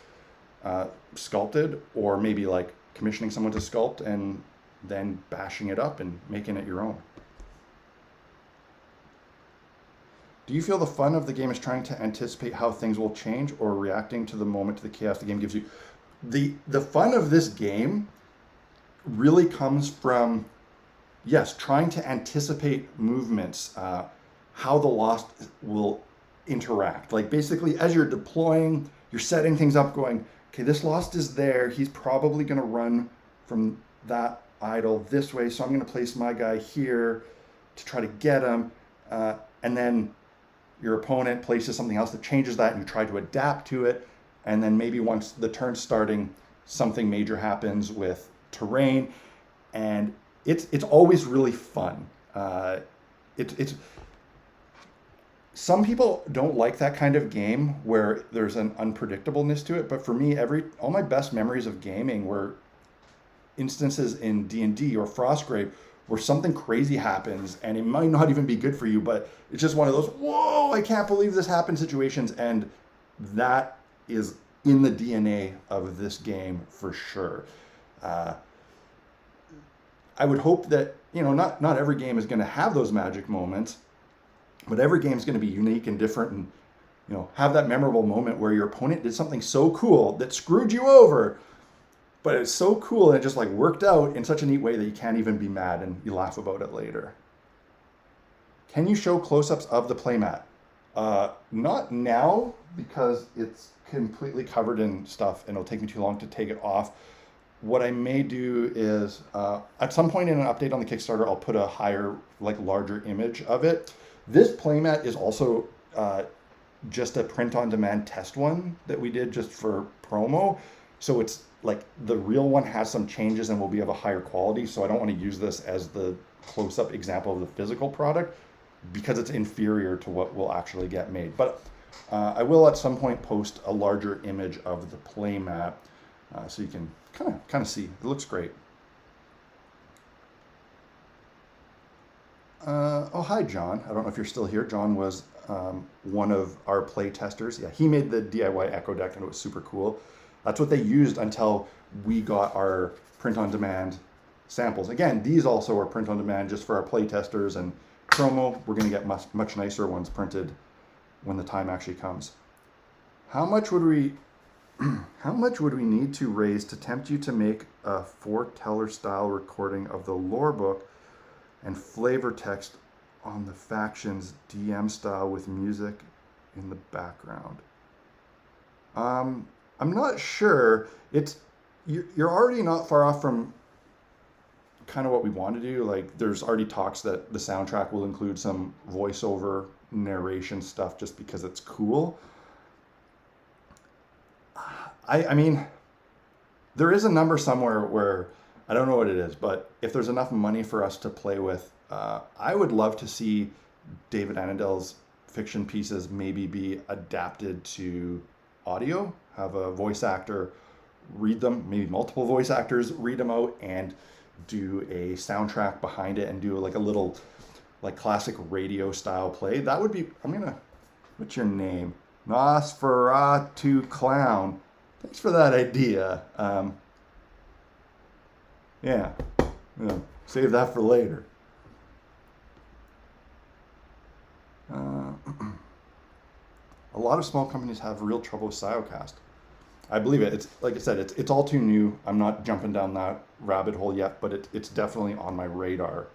Speaker 1: sculpted, or maybe like commissioning someone to sculpt and then bashing it up and making it your own. Do you feel the fun of the game is trying to anticipate how things will change, or reacting to the moment, to the chaos the game gives you? The fun of this game really comes from, yes, trying to anticipate movements, how the Lost will interact. Like basically as you're deploying, you're setting things up going, okay, this Lost is there. He's probably going to run from that idol this way. So I'm going to place my guy here to try to get him. And then your opponent places something else that changes that, and you try to adapt to it. And then maybe once the turn's starting, something major happens with terrain, and it's always really fun. It's some people don't like that kind of game where there's an unpredictableness to it, but for me, all my best memories of gaming were instances in D&D or Frostgrave where something crazy happens and it might not even be good for you, but it's just one of those, whoa, I can't believe this happened situations, and that is in the DNA of this game for sure. I would hope that, not every game is going to have those magic moments, but every game is going to be unique and different, and have that memorable moment where your opponent did something so cool that screwed you over, but it's so cool and it just like worked out in such a neat way that you can't even be mad and you laugh about it later. Can you show close-ups of the playmat? Not now, because it's completely covered in stuff and it'll take me too long to take it off. What I may do is, at some point in an update on the Kickstarter, I'll put a higher, larger image of it. This playmat is also just a print-on-demand test one that we did just for promo. So it's the real one has some changes and will be of a higher quality. So I don't want to use this as the close-up example of the physical product because it's inferior to what will actually get made. But I will at some point post a larger image of the playmat so you can kind of see. It looks great. Hi, John. I don't know if you're still here. John was one of our play testers. Yeah, he made the DIY Echo Deck and it was super cool. That's what they used until we got our print-on-demand samples. Again, these also are print-on-demand just for our play testers, and promo, we're going to get much nicer ones printed when the time actually comes. How much would we need to raise to tempt you to make a foreteller style recording of the lore book and flavor text on the factions DM style with music in the background? I'm not sure. You're already not far off from kind of what we want to do. There's already talks that the soundtrack will include some voiceover narration stuff just because it's cool. I mean, there is a number somewhere where I don't know what it is, but if there's enough money for us to play with, I would love to see David Annandale's fiction pieces maybe be adapted to audio, have a voice actor read them, maybe multiple voice actors read them out, and do a soundtrack behind it and do a little classic radio style play. That would be, what's your name? Nosferatu Clown. Thanks for that idea. Yeah, save that for later. A lot of small companies have real trouble with Siocast. I believe it. It's like I said, it's all too new. I'm not jumping down that rabbit hole yet, but it's definitely on my radar.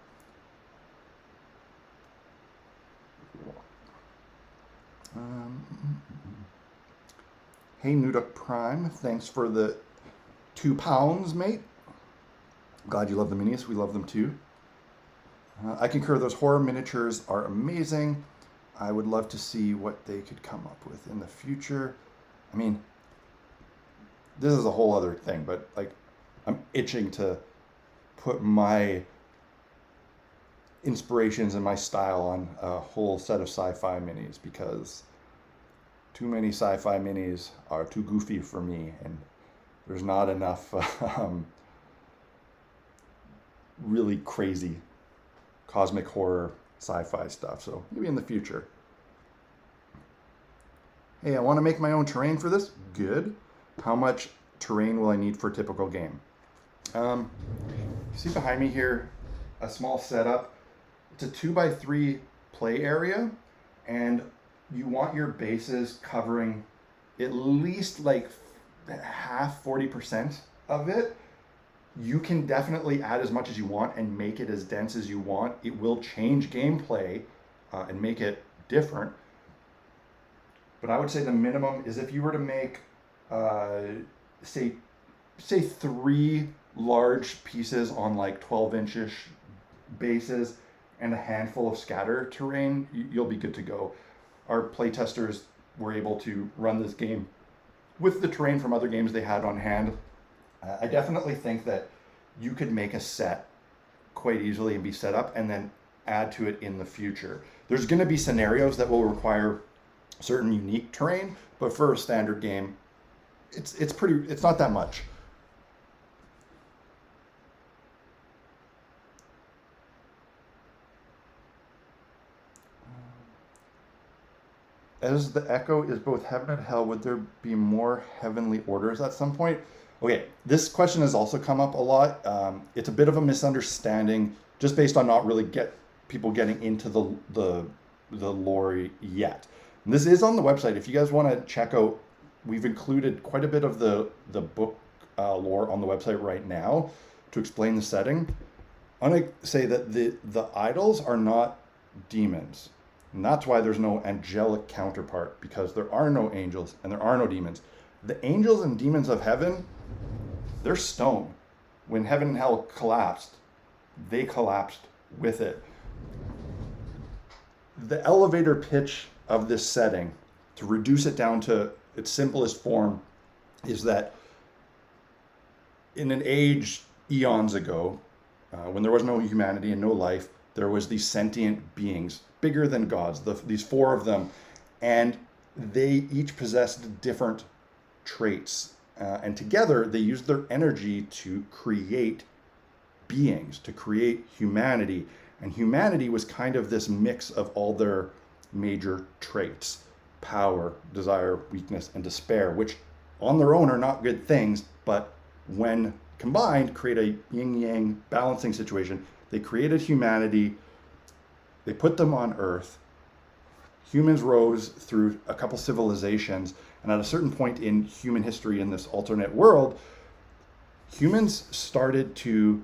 Speaker 1: Hey, Nuduk Prime, thanks for the £2, mate. Glad you love the minis. We love them too. I concur. Those horror miniatures are amazing. I would love to see what they could come up with in the future. I mean, this is a whole other thing, but I'm itching to put my inspirations and my style on a whole set of sci-fi minis, because too many sci-fi minis are too goofy for me, and there's not enough really crazy cosmic horror sci-fi stuff. So maybe in the future. Hey, I want to make my own terrain for this. Good. How much terrain will I need for a typical game? You see behind me here a small setup. It's a 2x3 play area, and you want your bases covering at least half, 40% of it. You can definitely add as much as you want and make it as dense as you want. It will change gameplay and make it different. But I would say the minimum is if you were to make, say 3 large pieces on 12-inch-ish bases and a handful of scatter terrain, you'll be good to go. Our playtesters were able to run this game with the terrain from other games they had on hand I definitely think that you could make a set quite easily and be set up and then add to it in the future. There's going to be scenarios that will require certain unique terrain, but for a standard game, it's not that much. As the echo is both heaven and hell, would there be more heavenly orders at some point? Okay, this question has also come up a lot. It's a bit of a misunderstanding, just based on not really get people getting into the lore yet. And this is on the website. If you guys want to check out, we've included quite a bit of the book lore on the website right now to explain the setting. I want to say that the idols are not demons. And that's why there's no angelic counterpart, because there are no angels and there are no demons. The angels and demons of heaven, they're stone. When heaven and hell collapsed, they collapsed with it. The elevator pitch of this setting, to reduce it down to its simplest form, is that in an age eons ago, when there was no humanity and no life, there was these sentient beings, bigger than gods, these four of them, and they each possessed different traits. And together, they used their energy to create beings, to create humanity. And humanity was kind of this mix of all their major traits: power, desire, weakness, and despair, which on their own are not good things, but when combined, create a yin-yang balancing situation. They created humanity. They put them on Earth. Humans rose through a couple civilizations, and at a certain point in human history in this alternate world, humans started to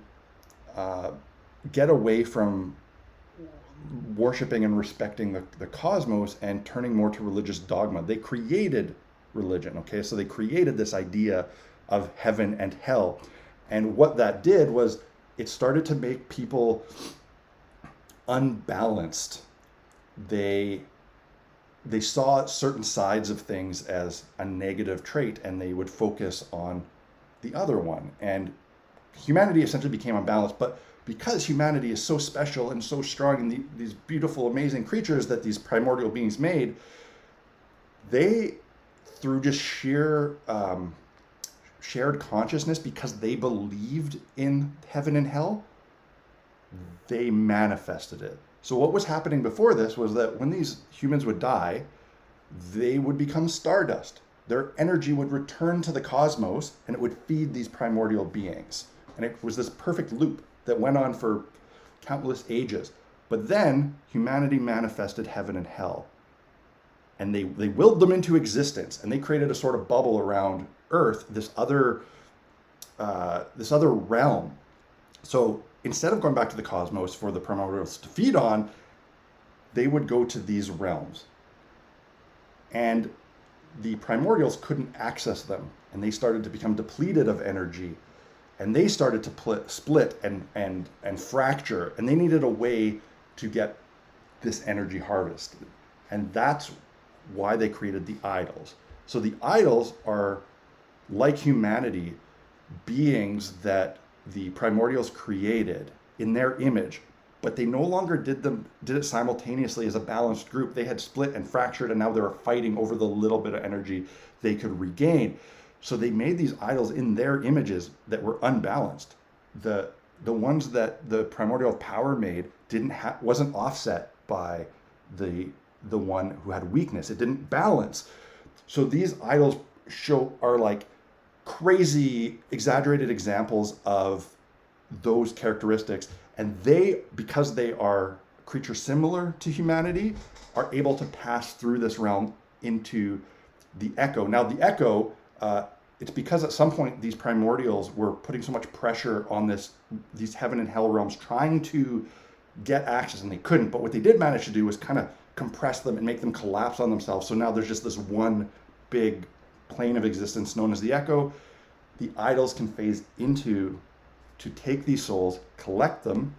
Speaker 1: get away from worshiping and respecting the cosmos and turning more to religious dogma. They created religion, okay? So they created this idea of heaven and hell. And what that did was it started to make people unbalanced. They saw certain sides of things as a negative trait, and they would focus on the other one. And humanity essentially became unbalanced. But because humanity is so special and so strong, and these beautiful, amazing creatures that these primordial beings made, they, through just sheer shared consciousness, because they believed in heaven and hell, they manifested it. So what was happening before this was that when these humans would die, they would become stardust. Their energy would return to the cosmos, and it would feed these primordial beings. And it was this perfect loop that went on for countless ages. But then humanity manifested heaven and hell. And they willed them into existence, and they created a sort of bubble around Earth, this other realm. So instead of going back to the cosmos for the primordials to feed on, they would go to these realms. And the primordials couldn't access them, and they started to become depleted of energy, and they started to split and fracture, and they needed a way to get this energy harvested. And that's why they created the idols. So the idols are, like humanity, beings that the primordials created in their image, but they no longer did it simultaneously as a balanced group. They had split and fractured, and now they were fighting over the little bit of energy they could regain. So they made these idols in their images that were unbalanced. The ones that the primordial power made wasn't offset by the one who had weakness. It didn't balance. So these idols are like crazy exaggerated examples of those characteristics, and they, because they are creatures similar to humanity, are able to pass through this realm into the echo. Now the echo, it's because at some point these primordials were putting so much pressure on these heaven and hell realms, trying to get access, and they couldn't. But what they did manage to do was kind of compress them and make them collapse on themselves. So now there's just this one big plane of existence known as the echo. The idols can phase into to take these souls, collect them,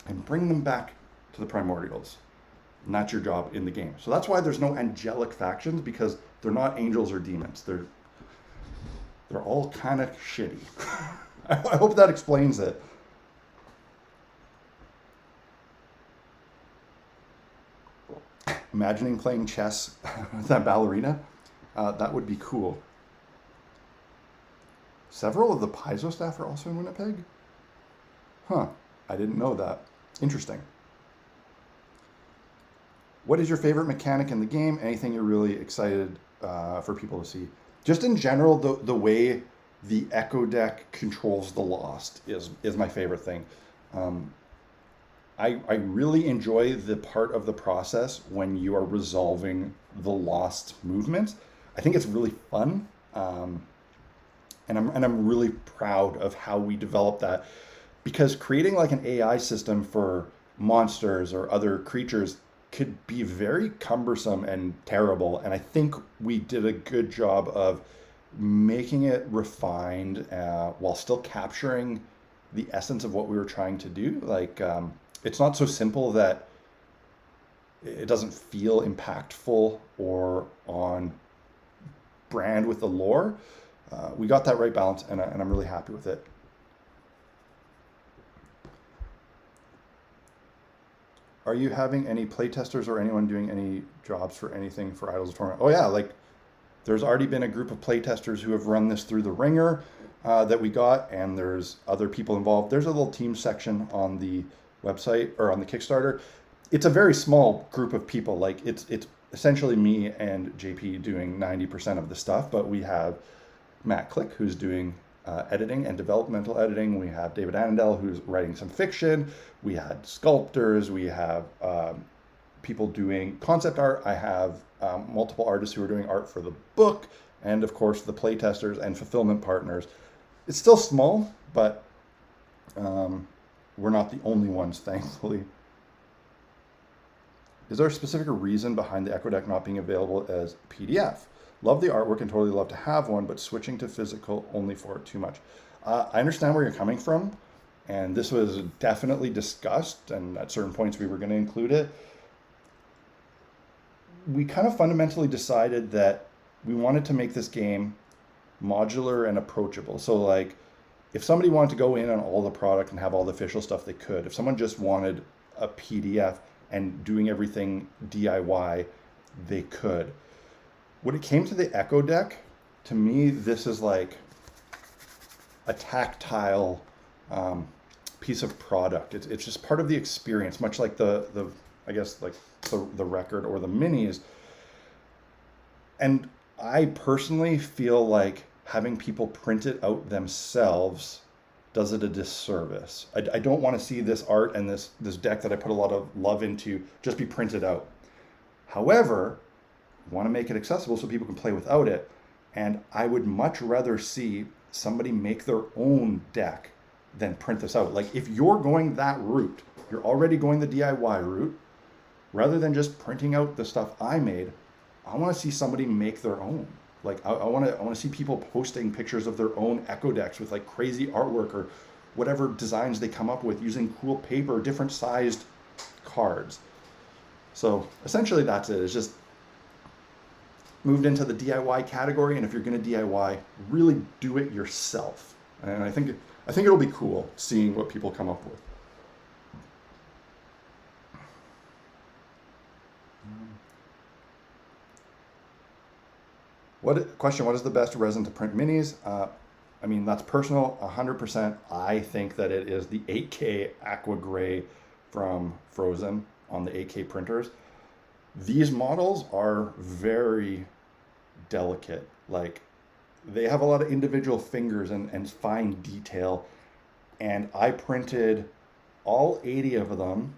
Speaker 1: and bring them back to the primordials. And that's your job in the game. So that's why there's no angelic factions, because they're not angels or demons. They're they're all kind of shitty. I hope that explains it. Imagining playing chess with that ballerina, that would be cool. Several of the Paizo staff are also in Winnipeg? Huh, I didn't know that. Interesting. What is your favorite mechanic in the game? Anything you're really excited for people to see? Just in general, the way the Echo deck controls the Lost is my favorite thing. I really enjoy the part of the process when you are resolving the Lost movement. I think it's really fun, and I'm really proud of how we developed that, because creating like an AI system for monsters or other creatures could be very cumbersome and terrible. And I think we did a good job of making it refined while still capturing the essence of what we were trying to do. Like, it's not so simple that it doesn't feel impactful or on brand with the lore. We got that right balance, and I'm really happy with it. Are you having any playtesters or anyone doing any jobs for anything for Idols of Torment? Oh yeah, like there's already been a group of playtesters who have run this through the ringer that we got, and there's other people involved. There's a little team section on the website or on the Kickstarter. It's a very small group of people. Like it's essentially me and JP doing 90% of the stuff, but we have Matt Click, who's doing editing and developmental editing. We have David Annandale, who's writing some fiction. We had sculptors. We have people doing concept art. I have multiple artists who are doing art for the book, and of course the playtesters and fulfillment partners. It's still small, but we're not the only ones, thankfully. Is there a specific reason behind the Echo deck not being available as PDF? Love the artwork and totally love to have one, but switching to physical only for it too much. I understand where you're coming from, and this was definitely discussed, and at certain points we were going to include it. We kind of fundamentally decided that we wanted to make this game modular and approachable. So like, if somebody wanted to go in on all the product and have all the official stuff, they could. If someone just wanted a PDF and doing everything DIY, they could. When it came to the Echo deck, to me, this is like a tactile piece of product. It's just part of the experience, much like the I guess like the record or the minis. And I personally feel like having people print it out themselves does it a disservice. I don't want to see this art and this deck that I put a lot of love into just be printed out. However, I want to make it accessible so people can play without it. And I would much rather see somebody make their own deck than print this out. Like if you're going that route, you're already going the DIY route, rather than just printing out the stuff I made, I want to see somebody make their own. Like I want to see people posting pictures of their own Echo decks with like crazy artwork or whatever designs they come up with using cool paper, different sized cards. So essentially that's it. It's just moved into the DIY category, and if you're going to DIY, really do it yourself. And I think it'll be cool seeing what people come up with. What is the best resin to print minis? I mean, that's personal, 100%. I think that it is the 8K Aqua Gray from Frozen on the 8K printers. These models are very delicate. Like, they have a lot of individual fingers and fine detail. And I printed all 80 of them,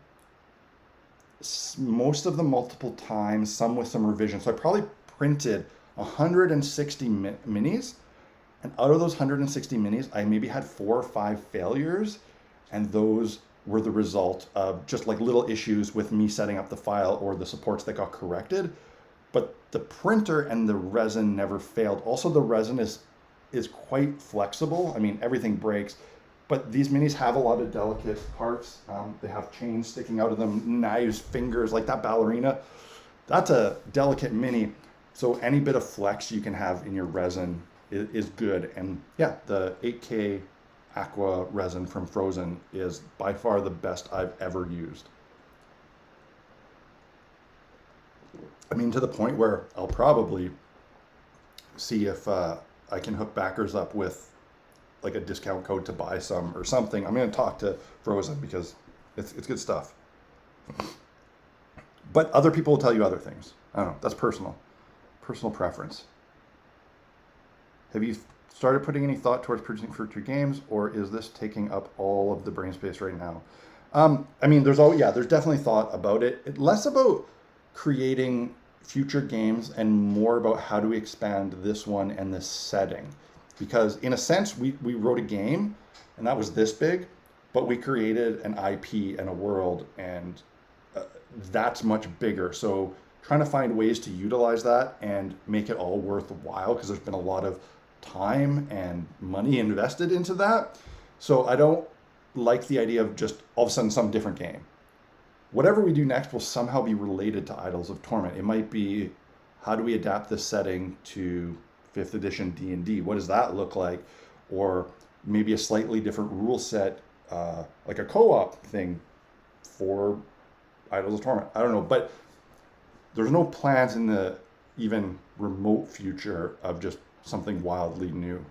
Speaker 1: most of them multiple times, some with some revisions. So I probably printed 160 minis, and out of those 160 minis, I maybe had 4 or 5 failures, and those were the result of just like little issues with me setting up the file or the supports that got corrected. But the printer and the resin never failed. Also, the resin is quite flexible. I mean, everything breaks, but these minis have a lot of delicate parts. They have chains sticking out of them, knives, fingers, like that ballerina. That's a delicate mini. So any bit of flex you can have in your resin is good. And yeah, the 8K aqua resin from Frozen is by far the best I've ever used. I mean, to the point where I'll probably see if I can hook backers up with like a discount code to buy some or something. I'm going to talk to Frozen because it's good stuff. But other people will tell you other things. I don't know. That's personal preference. Have you started putting any thought towards producing future games, or is this taking up all of the brain space right now? I mean, there's definitely thought about it. Less about creating future games and more about how do we expand this one and this setting. Because in a sense, we wrote a game and that was this big, but we created an IP and a world, and that's much bigger. So trying to find ways to utilize that and make it all worthwhile, because there's been a lot of time and money invested into that. So I don't like the idea of just all of a sudden some different game. Whatever we do next will somehow be related to Idols of Torment. It might be, how do we adapt this setting to 5th edition D&D? What does that look like? Or maybe a slightly different rule set, like a co-op thing for Idols of Torment. I don't know, but there's no plans in the even remote future of just something wildly new.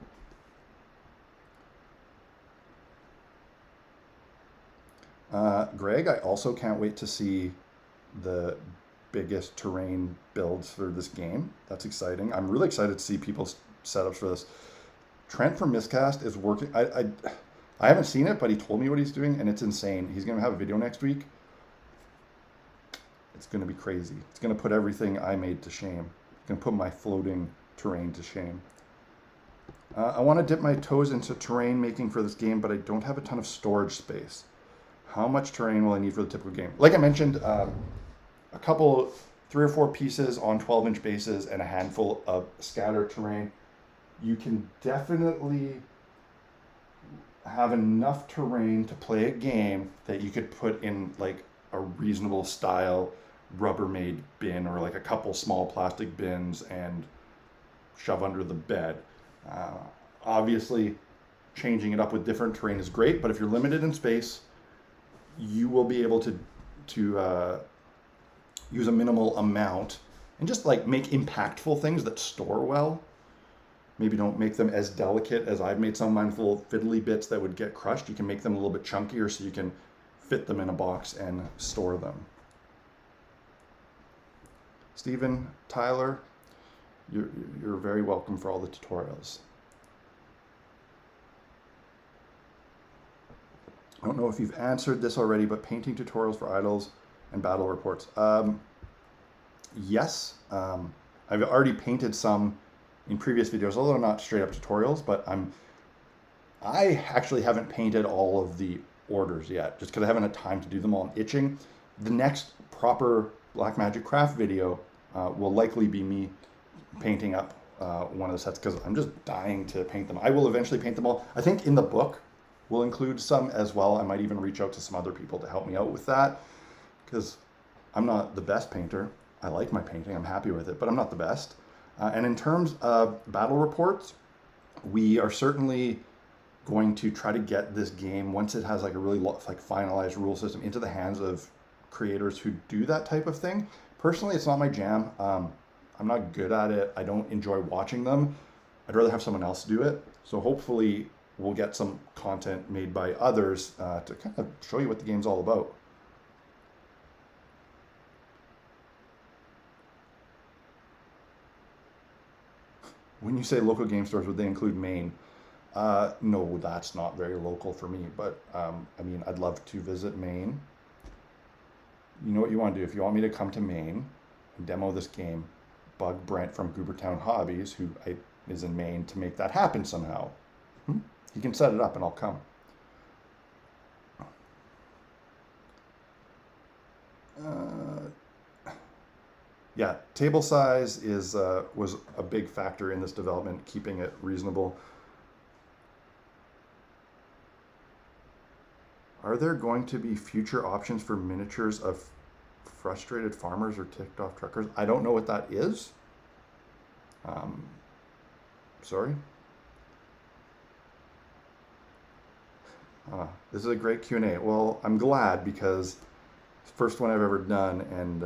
Speaker 1: Greg, I also can't wait to see the biggest terrain builds for this game. That's exciting. I'm really excited to see people's setups for this. Trent from Miscast is working. I haven't seen it, but he told me what he's doing, and it's insane. He's going to have a video next week. It's going to be crazy. It's going to put everything I made to shame. It's going to put my floating terrain to shame. I want to dip my toes into terrain making for this game, but I don't have a ton of storage space. How much terrain will I need for the typical game? Like I mentioned, a couple, 3 or 4 pieces on 12-inch bases and a handful of scattered terrain. You can definitely have enough terrain to play a game that you could put in like a reasonable style Rubbermaid bin, or like a couple small plastic bins, and shove under the bed. Obviously, changing it up with different terrain is great, but if you're limited in space, you will be able to use a minimal amount and just like make impactful things that store well. Maybe don't make them as delicate as I've made some of mine, full of fiddly bits that would get crushed. You can make them a little bit chunkier so you can fit them in a box and store them. Stephen, Tyler, you're very welcome for all the tutorials. I don't know if you've answered this already, but painting tutorials for idols and battle reports. Yes, I've already painted some in previous videos, although not straight up tutorials, but I actually haven't painted all of the orders yet, just because I haven't had time to do them all. I'm itching. The next proper Black Magic Craft video will likely be me painting up one of the sets, because I'm just dying to paint them. I will eventually paint them all. I think in the book we'll include some as well. I might even reach out to some other people to help me out with that, because I'm not the best painter. I like my painting, I'm happy with it, but I'm not the best. And in terms of battle reports, we are certainly going to try to get this game, once it has like a really like finalized rule system, into the hands of creators who do that type of thing. Personally, it's not my jam. I'm not good at it. I don't enjoy watching them. I'd rather have someone else do it. So hopefully we'll get some content made by others to kind of show you what the game's all about. When you say local game stores, would they include Maine? No, that's not very local for me, but I mean, I'd love to visit Maine. You know what you want to do. If you want me to come to Maine and demo this game, bug Brent from Goobertown Hobbies, who is in Maine, to make that happen somehow. He can set it up and I'll come. Yeah, table size was a big factor in this development, keeping it reasonable. Are there going to be future options for miniatures of frustrated farmers or ticked off truckers? I don't know what that is. sorry. This is a great Q&A. Well, I'm glad because it's the first one I've ever done, and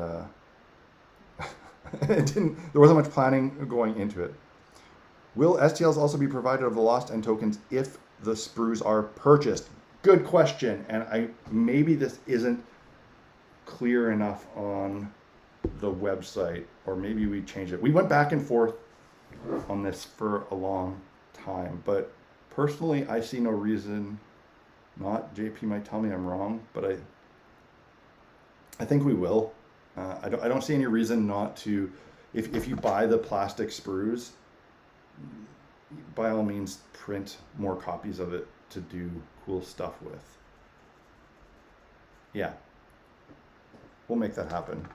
Speaker 1: there wasn't much planning going into it. Will STLs also be provided of the lost end tokens if the sprues are purchased? Good question, and maybe this isn't clear enough on the website, or maybe we changed it. We went back and forth on this for a long time, but personally, I see no reason not. JP might tell me I'm wrong, but I think we will. I don't see any reason not to. If you buy the plastic sprues, by all means print more copies of it to do cool stuff with. Yeah, we'll make that happen.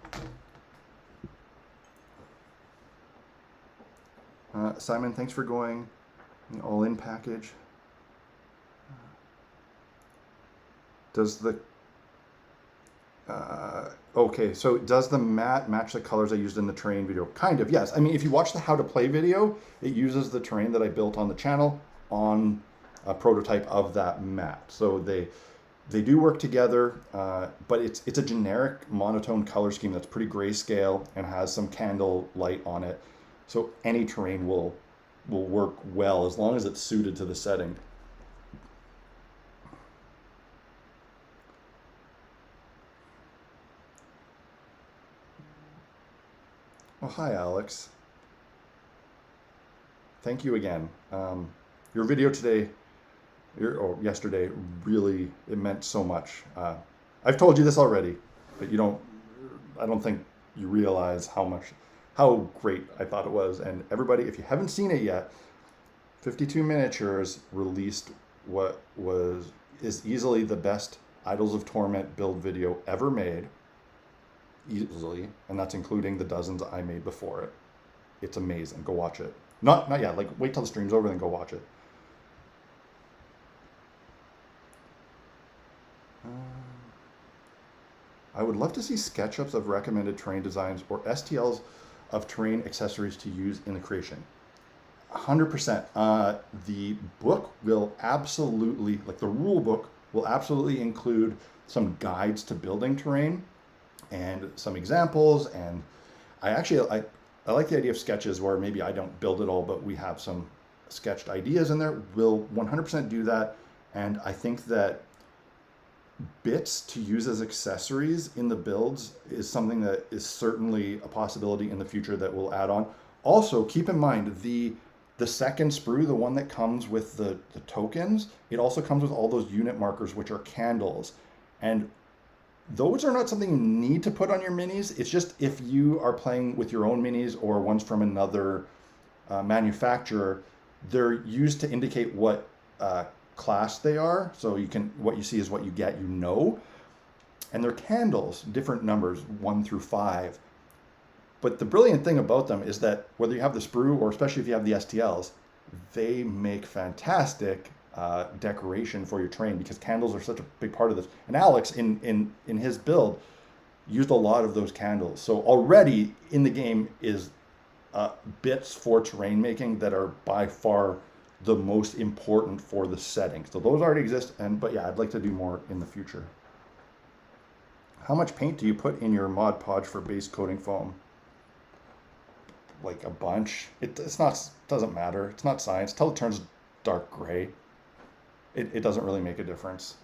Speaker 1: Simon, thanks for going all-in package. Does the okay, so does the mat match the colors I used in the terrain video? Kind of, yes. I mean, if you watch the how to play video, it uses the terrain that I built on the channel on a prototype of that mat. So they do work together, but it's a generic monotone color scheme that's pretty grayscale and has some candle light on it. So any terrain will work well as long as it's suited to the setting. Oh, hi, Alex. Thank you again. Your video today, or yesterday, really, it meant so much. I've told you this already, but I don't think you realize how great I thought it was. And everybody, if you haven't seen it yet, 52 Miniatures released what is easily the best Idols of Torment build video ever made. Easily, and that's including the dozens I made before it. It's amazing. Go watch it. Not yet. Like, wait till the stream's over, then go watch it. I would love to see SketchUps of recommended terrain designs or STLs of terrain accessories to use in the creation. 100%. The book will absolutely, like the rule book, will absolutely include some guides to building terrain and some examples. And I like the idea of sketches where maybe I don't build it all, but we have some sketched ideas in there. We'll 100% do that. And I think that bits to use as accessories in the builds is something that is certainly a possibility in the future that we'll add on. Also, keep in mind the second sprue, the one that comes with the tokens, it also comes with all those unit markers, which are candles. And those are not something you need to put on your minis. It's just if you are playing with your own minis or ones from another manufacturer, they're used to indicate what class they are. So what you see is what you get, and they're candles, different numbers, 1 through 5. But the brilliant thing about them is that whether you have the sprue or especially if you have the STLs, they make fantastic decoration for your terrain because candles are such a big part of this. And Alex, in his build, used a lot of those candles. So already in the game is bits for terrain making that are by far the most important for the setting. So those already exist, but yeah, I'd like to do more in the future. How much paint do you put in your Mod Podge for base coating foam? Like a bunch. Doesn't matter. It's not science. Till it turns dark gray. It doesn't really make a difference.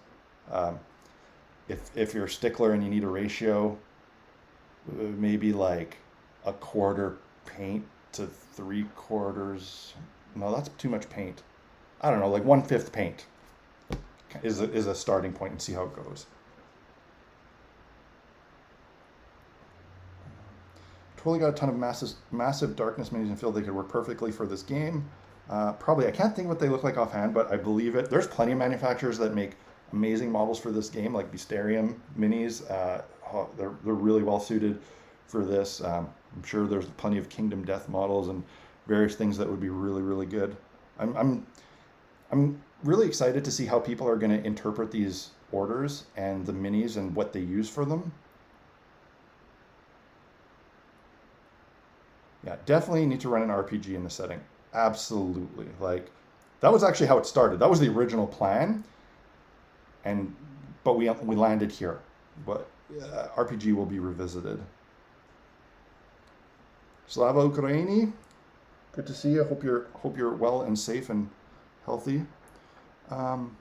Speaker 1: If you're a stickler and you need a ratio, maybe like 1/4 paint to 3/4. No, that's too much paint. I don't know, like 1/5 paint is a starting point and see how it goes. Totally got a ton of massive darkness minis and feel they could work perfectly for this game. Probably, I can't think what they look like offhand, but I believe it. There's plenty of manufacturers that make amazing models for this game, like Beasterium minis. They're really well suited for this. I'm sure there's plenty of Kingdom Death models and various things that would be really, really good. I'm really excited to see how people are going to interpret these orders and the minis and what they use for them. Yeah, definitely need to run an RPG in the setting. Absolutely. Like that was actually how it started. That was the original plan, and but we landed here. But RPG will be revisited. Slava Ukraini, good to see you. Hope you're well and safe and healthy. Um,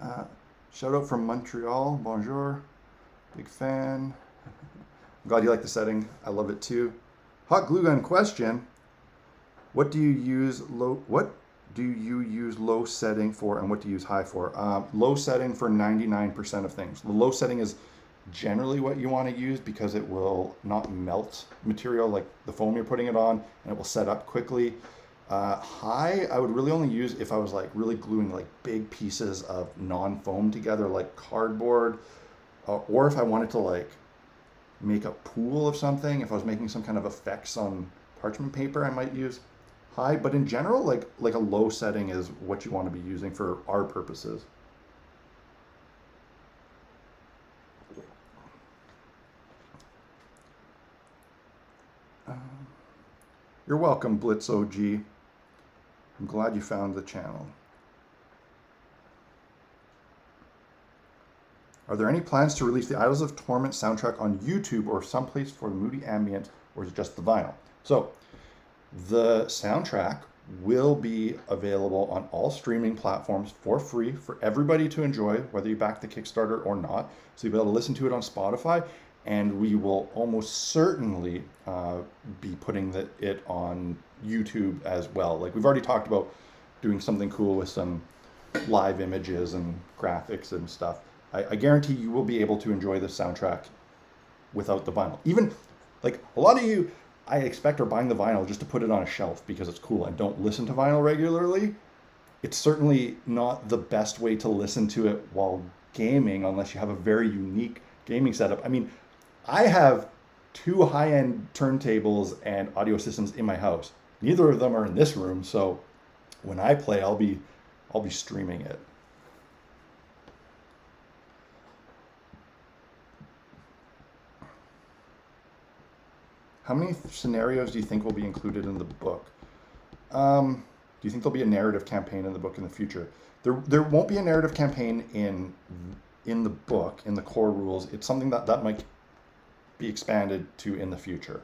Speaker 1: uh, Shout out from Montreal. Bonjour. Big fan. I'm glad you like the setting. I love it too. Hot glue gun question. What do you use low setting for, and what do you use high for? Low setting for 99% of things. The low setting is generally what you want to use because it will not melt material like the foam you're putting it on, and it will set up quickly. High, I would really only use if I was like really gluing like big pieces of non-foam together, like cardboard, or if I wanted to like make a pool of something. If I was making some kind of effects on parchment paper, I might use high. But in general, like a low setting is what you want to be using for our purposes. You're welcome, Blitz OG. I'm glad you found the channel. Are there any plans to release the Idols of Torment soundtrack on YouTube or someplace for the moody ambient, or is it just the vinyl? So, the soundtrack will be available on all streaming platforms for free for everybody to enjoy, whether you back the Kickstarter or not. So you'll be able to listen to it on Spotify, and we will almost certainly be putting it on YouTube as well. Like we've already talked about doing something cool with some live images and graphics and stuff. I guarantee you will be able to enjoy the soundtrack without the vinyl. Even like a lot of you, I expect, are buying the vinyl just to put it on a shelf because it's cool and don't listen to vinyl regularly. It's certainly not the best way to listen to it while gaming unless you have a very unique gaming setup. I mean, I have 2 high-end turntables and audio systems in my house. Neither of them are in this room, so when I play, I'll be streaming it. How many scenarios do you think will be included in the book? Do you think there'll be a narrative campaign in the book in the future? There won't be a narrative campaign in the book, in the core rules. It's something that might be expanded to in the future.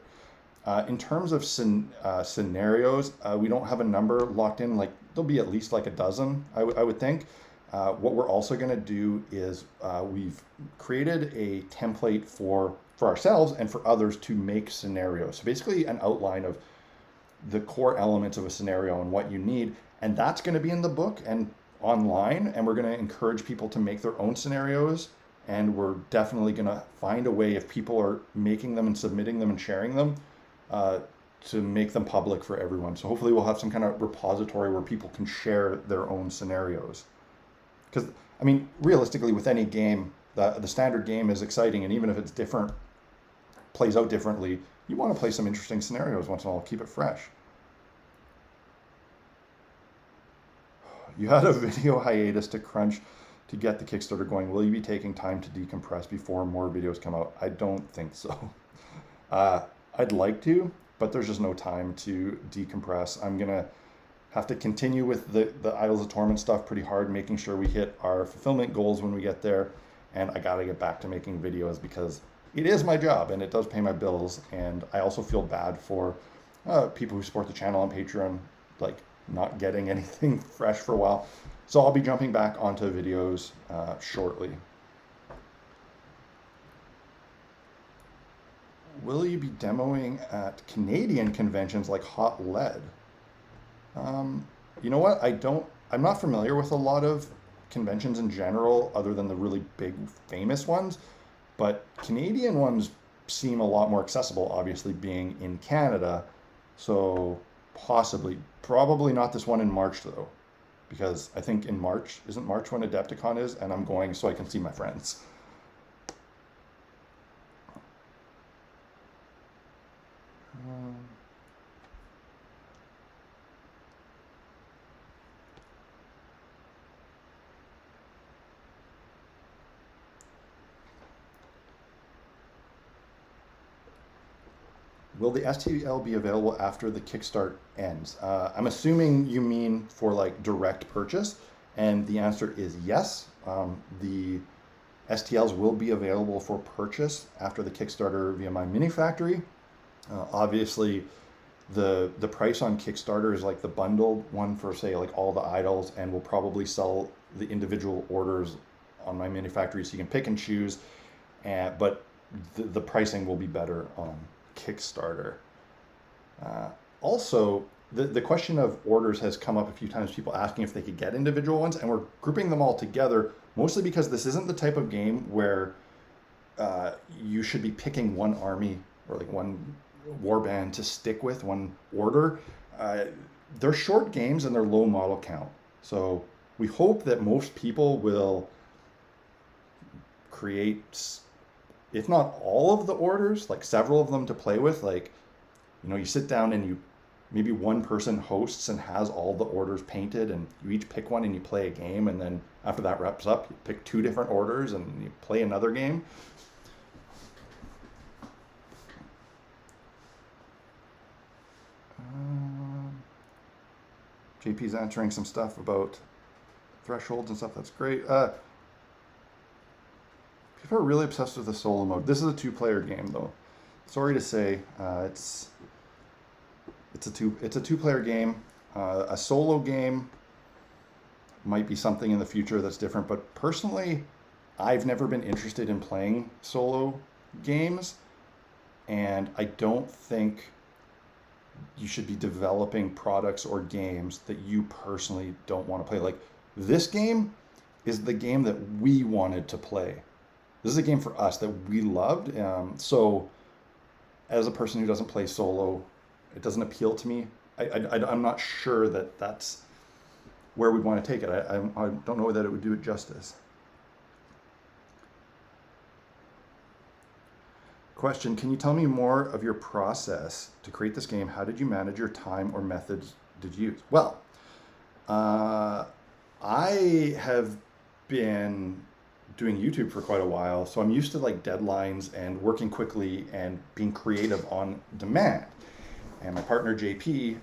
Speaker 1: In terms of scenarios, we don't have a number locked in. Like there'll be at least like a dozen, I would think. What we're also going to do is we've created a template for ourselves and for others to make scenarios. So basically an outline of the core elements of a scenario and what you need. And that's going to be in the book and online. And we're going to encourage people to make their own scenarios. And we're definitely going to find a way, if people are making them and submitting them and sharing them, to make them public for everyone. So hopefully we'll have some kind of repository where people can share their own scenarios. Because, I mean, realistically, with any game, the standard game is exciting. And even if it's different, plays out differently, you want to play some interesting scenarios once in a while, keep it fresh. You had a video hiatus to crunch to get the Kickstarter going. Will you be taking time to decompress before more videos come out? I don't think so. I'd like to, but there's just no time to decompress. I'm gonna have to continue with the Idols of Torment stuff pretty hard, making sure we hit our fulfillment goals when we get there. And I gotta get back to making videos because it is my job and it does pay my bills. And I also feel bad for people who support the channel on Patreon, like not getting anything fresh for a while. So I'll be jumping back onto videos shortly. Will you be demoing at Canadian conventions like Hot Lead? You know what? I'm not familiar with a lot of conventions in general other than the really big famous ones, but Canadian ones seem a lot more accessible, obviously being in Canada. So probably not this one in March though, because I think in March, isn't March when Adepticon is? And I'm going so I can see my friends. will the STL be available after the Kickstart ends? I'm assuming you mean for like direct purchase, and the answer is yes. The STLs will be available for purchase after the Kickstarter via my mini factory. Obviously, the price on Kickstarter is like the bundled one for say like all the idols, and we'll probably sell the individual orders on my mini factory so you can pick and choose. But the pricing will be better on Kickstarter. Also, the question of orders has come up a few times, people asking if they could get individual ones, and we're grouping them all together, mostly because this isn't the type of game where you should be picking one army or like one warband to stick with, one order. They're short games and they're low model count. So we hope that most people will create, if not all of the orders, like several of them to play with. Like, you know, you sit down and maybe one person hosts and has all the orders painted, and you each pick one and you play a game, and then after that wraps up, you pick two different orders and you play another game. JP's answering some stuff about thresholds and stuff. That's great. People are really obsessed with the solo mode. This is a two-player game, though. Sorry to say, it's a two-player game. A solo game might be something in the future that's different, but personally, I've never been interested in playing solo games, and I don't think you should be developing products or games that you personally don't want to play. Like, this game is the game that we wanted to play. This is a game for us that we loved. So as a person who doesn't play solo, it doesn't appeal to me. I'm not sure that that's where we'd want to take it. I don't know that it would do it justice. Question, can you tell me more of your process to create this game? How did you manage your time or methods did you use? Well, I have been doing YouTube for quite a while, so I'm used to like deadlines and working quickly and being creative on demand. And my partner JP,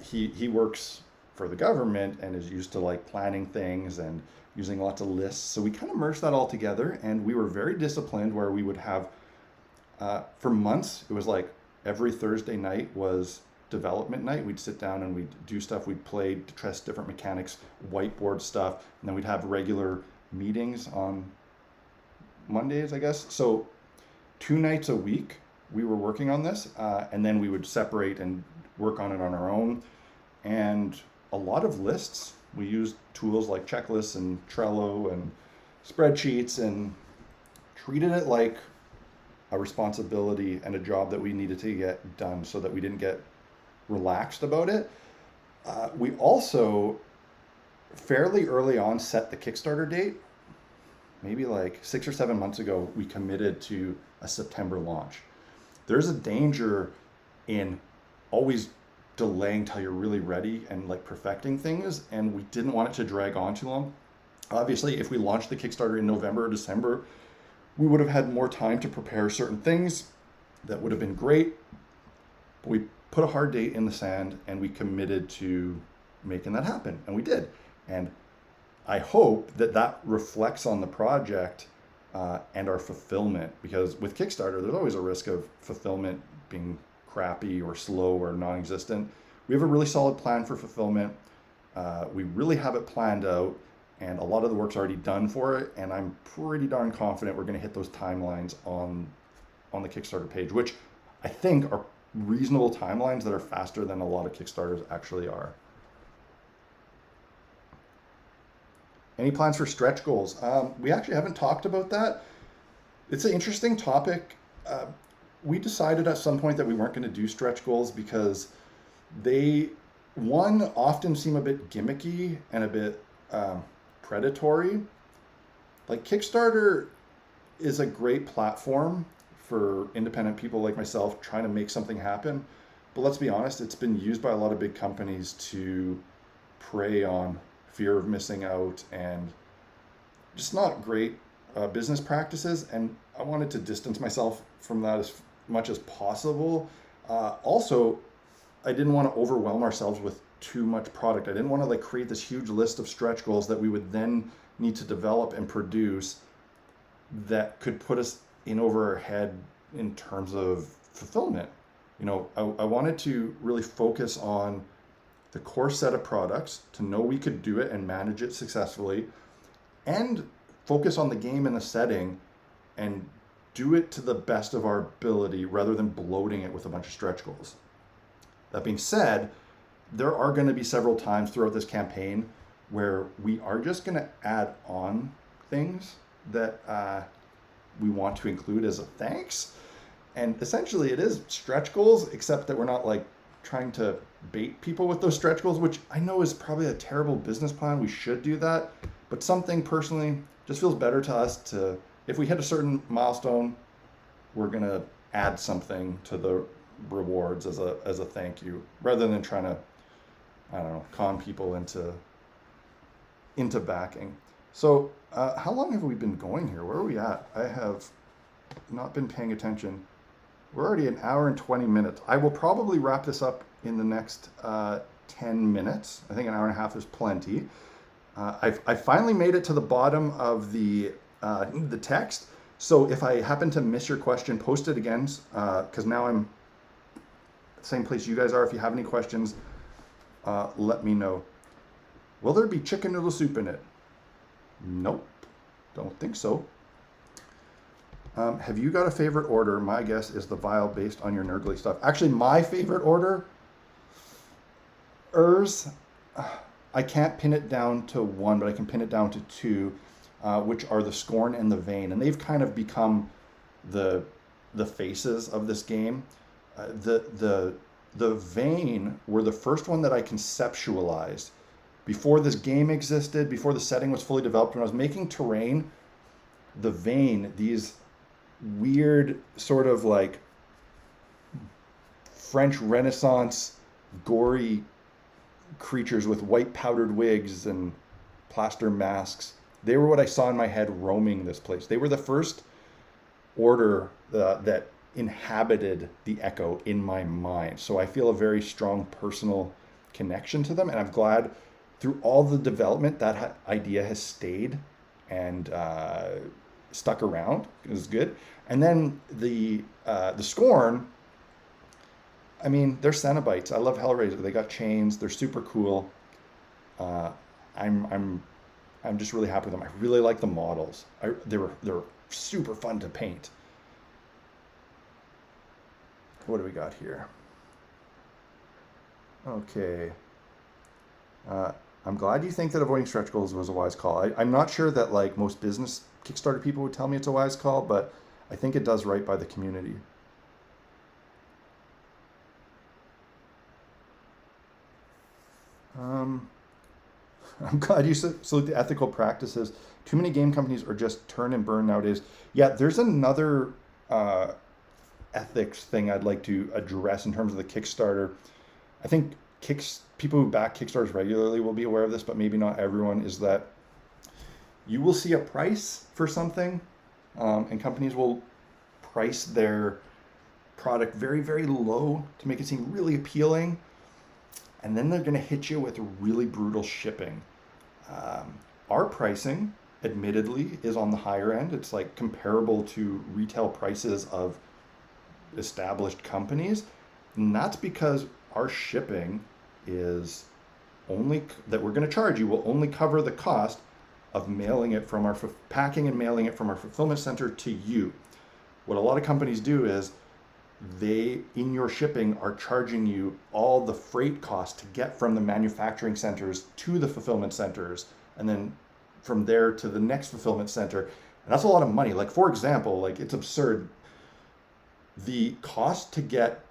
Speaker 1: he works for the government and is used to like planning things and using lots of lists. So we kind of merged that all together, and we were very disciplined where we would have, for months, it was like every Thursday night was development night. We'd sit down and we'd do stuff. We'd play to test different mechanics, whiteboard stuff, and then we'd have regular meetings on Mondays, I guess. So 2 nights a week we were working on this, and then we would separate and work on it on our own. And a lot of lists, we used tools like checklists and Trello and spreadsheets, and treated it like a responsibility and a job that we needed to get done so that we didn't get relaxed about it. We also fairly early on set the Kickstarter date. Maybe like 6 or 7 months ago, we committed to a September launch. There's a danger in always delaying till you're really ready and like perfecting things, and we didn't want it to drag on too long. Obviously, if we launched the Kickstarter in November or December, we would have had more time to prepare certain things. That would have been great. But we put a hard date in the sand and we committed to making that happen, and we did. And I hope that that reflects on the project and our fulfillment, because with Kickstarter, there's always a risk of fulfillment being crappy or slow or non-existent. We have a really solid plan for fulfillment. We really have it planned out, and a lot of the work's already done for it. And I'm pretty darn confident we're going to hit those timelines on the Kickstarter page, which I think are reasonable timelines that are faster than a lot of Kickstarters actually are. Any plans for stretch goals? We actually haven't talked about that. It's an interesting topic. We decided at some point that we weren't going to do stretch goals because they, one, often seem a bit gimmicky and a bit predatory. Like, Kickstarter is a great platform for independent people like myself trying to make something happen. But let's be honest, it's been used by a lot of big companies to prey on fear of missing out and just not great business practices. And I wanted to distance myself from that as much as possible. Also, I didn't want to overwhelm ourselves with too much product. I didn't want to like create this huge list of stretch goals that we would then need to develop and produce that could put us in over our head in terms of fulfillment. I wanted to really focus on the core set of products to know we could do it and manage it successfully, and focus on the game and the setting and do it to the best of our ability rather than bloating it with a bunch of stretch goals. That being said, there are going to be several times throughout this campaign where we are just going to add on things that we want to include as a thanks. And essentially it is stretch goals, except that we're not like trying to bait people with those stretch goals, which I know is probably a terrible business plan. We should do that. But something personally just feels better to us to, if we hit a certain milestone, we're going to add something to the rewards as a thank you, rather than trying to, I don't know, con people into backing. So how long have we been going here? Where are we at? I have not been paying attention. We're already an hour and 20 minutes. I will probably wrap this up in the next 10 minutes. I think an hour and a half is plenty. I finally made it to the bottom of the text. So if I happen to miss your question, post it again, because now I'm at the same place you guys are. If you have any questions, let me know. Will there be chicken noodle soup in it? Nope, don't think so. Have you got a favorite order? My guess is the vial based on your nerdly stuff. Actually, my favorite order, I can't pin it down to one, but I can pin it down to two, which are the Scorn and the Vein. And they've kind of become the faces of this game. The Vein were the first one that I conceptualized before this game existed, before the setting was fully developed. When I was making terrain, the Vein, these weird sort of like French Renaissance gory creatures with white powdered wigs and plaster masks, they were what I saw in my head roaming this place. They were the first order that inhabited the Echo in my mind. So I feel a very strong personal connection to them, and I'm glad through all the development that idea has stayed and stuck around. It was good. And then the Scorn, I mean, they're Cenobites. I love Hellraiser. They got chains. They're super cool. I'm just really happy with them. I really like the models. They're super fun to paint. What do we got here? Okay. I'm glad you think that avoiding stretch goals was a wise call. I'm not sure that like most business Kickstarter people would tell me it's a wise call, but I think it does right by the community. I'm glad you salute the ethical practices. Too many game companies are just turn and burn nowadays. Yeah, there's another ethics thing I'd like to address in terms of the Kickstarter. I think people who back Kickstarters regularly will be aware of this, but maybe not everyone, is that you will see a price for something, and companies will price their product very, very low to make it seem really appealing. And then they're going to hit you with really brutal shipping. Our pricing, admittedly, is on the higher end. It's like comparable to retail prices of established companies. And that's because our shipping is only, that we're going to charge you, will only cover the cost of mailing it from our, packing and mailing it from our fulfillment center to you. What a lot of companies do is they, in your shipping, are charging you all the freight costs to get from the manufacturing centers to the fulfillment centers, and then from there to the next fulfillment center. And that's a lot of money. Like, for example, like, it's absurd. The cost to get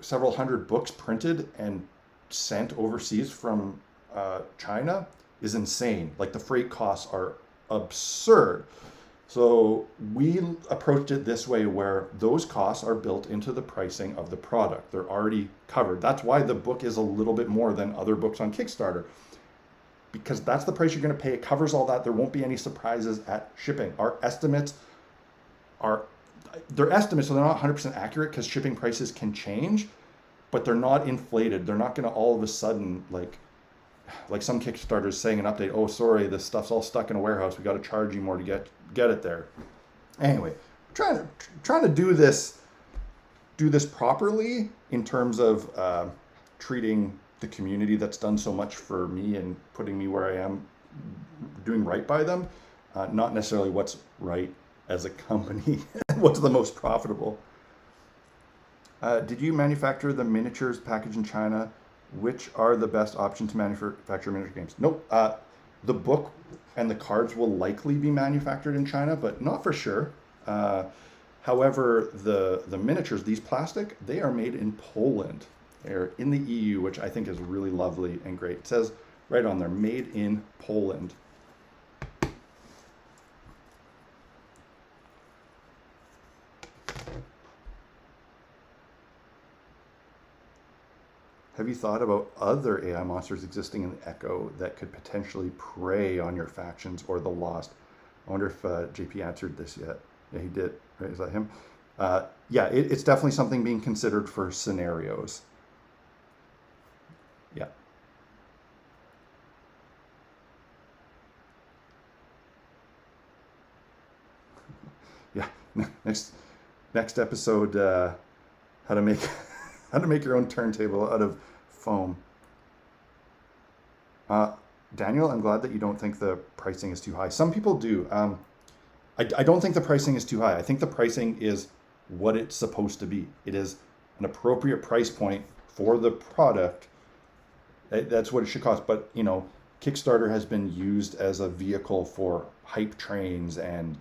Speaker 1: several hundred books printed and sent overseas from China is insane. Like, the freight costs are absurd. So we approached it this way, where those costs are built into the pricing of the product. They're already covered. That's why the book is a little bit more than other books on Kickstarter, because that's the price you're going to pay. It covers all that. There won't be any surprises at shipping. Our estimates are they're estimates, so they're not 100% accurate because shipping prices can change, but they're not inflated. They're not going to all of a sudden like some Kickstarters saying an update, oh sorry, this stuff's all stuck in a warehouse. We got to charge you more to get it there. Anyway, trying to do this properly in terms of treating the community that's done so much for me and putting me where I am, doing right by them, not necessarily what's right as a company, what's the most profitable. Did you manufacture the miniatures packaged in China? Which are the best option to manufacture miniature games? Nope. The book and the cards will likely be manufactured in China, but not for sure. However, the miniatures, these plastic, they are made in Poland. They're in the EU, which I think is really lovely and great. It says right on there, made in Poland. Have you thought about other AI monsters existing in the Echo that could potentially prey on your factions or the Lost? I wonder if JP answered this yet. Yeah, he did. Right? Is that him? Yeah, it's definitely something being considered for scenarios. Yeah. Yeah. Next episode, how to make how to make your own turntable out of foam. Daniel, I'm glad that you don't think the pricing is too high. Some people do. I don't think the pricing is too high. I think the pricing is what it's supposed to be. It is an appropriate price point for the product. That's what it should cost. But, you know, Kickstarter has been used as a vehicle for hype trains and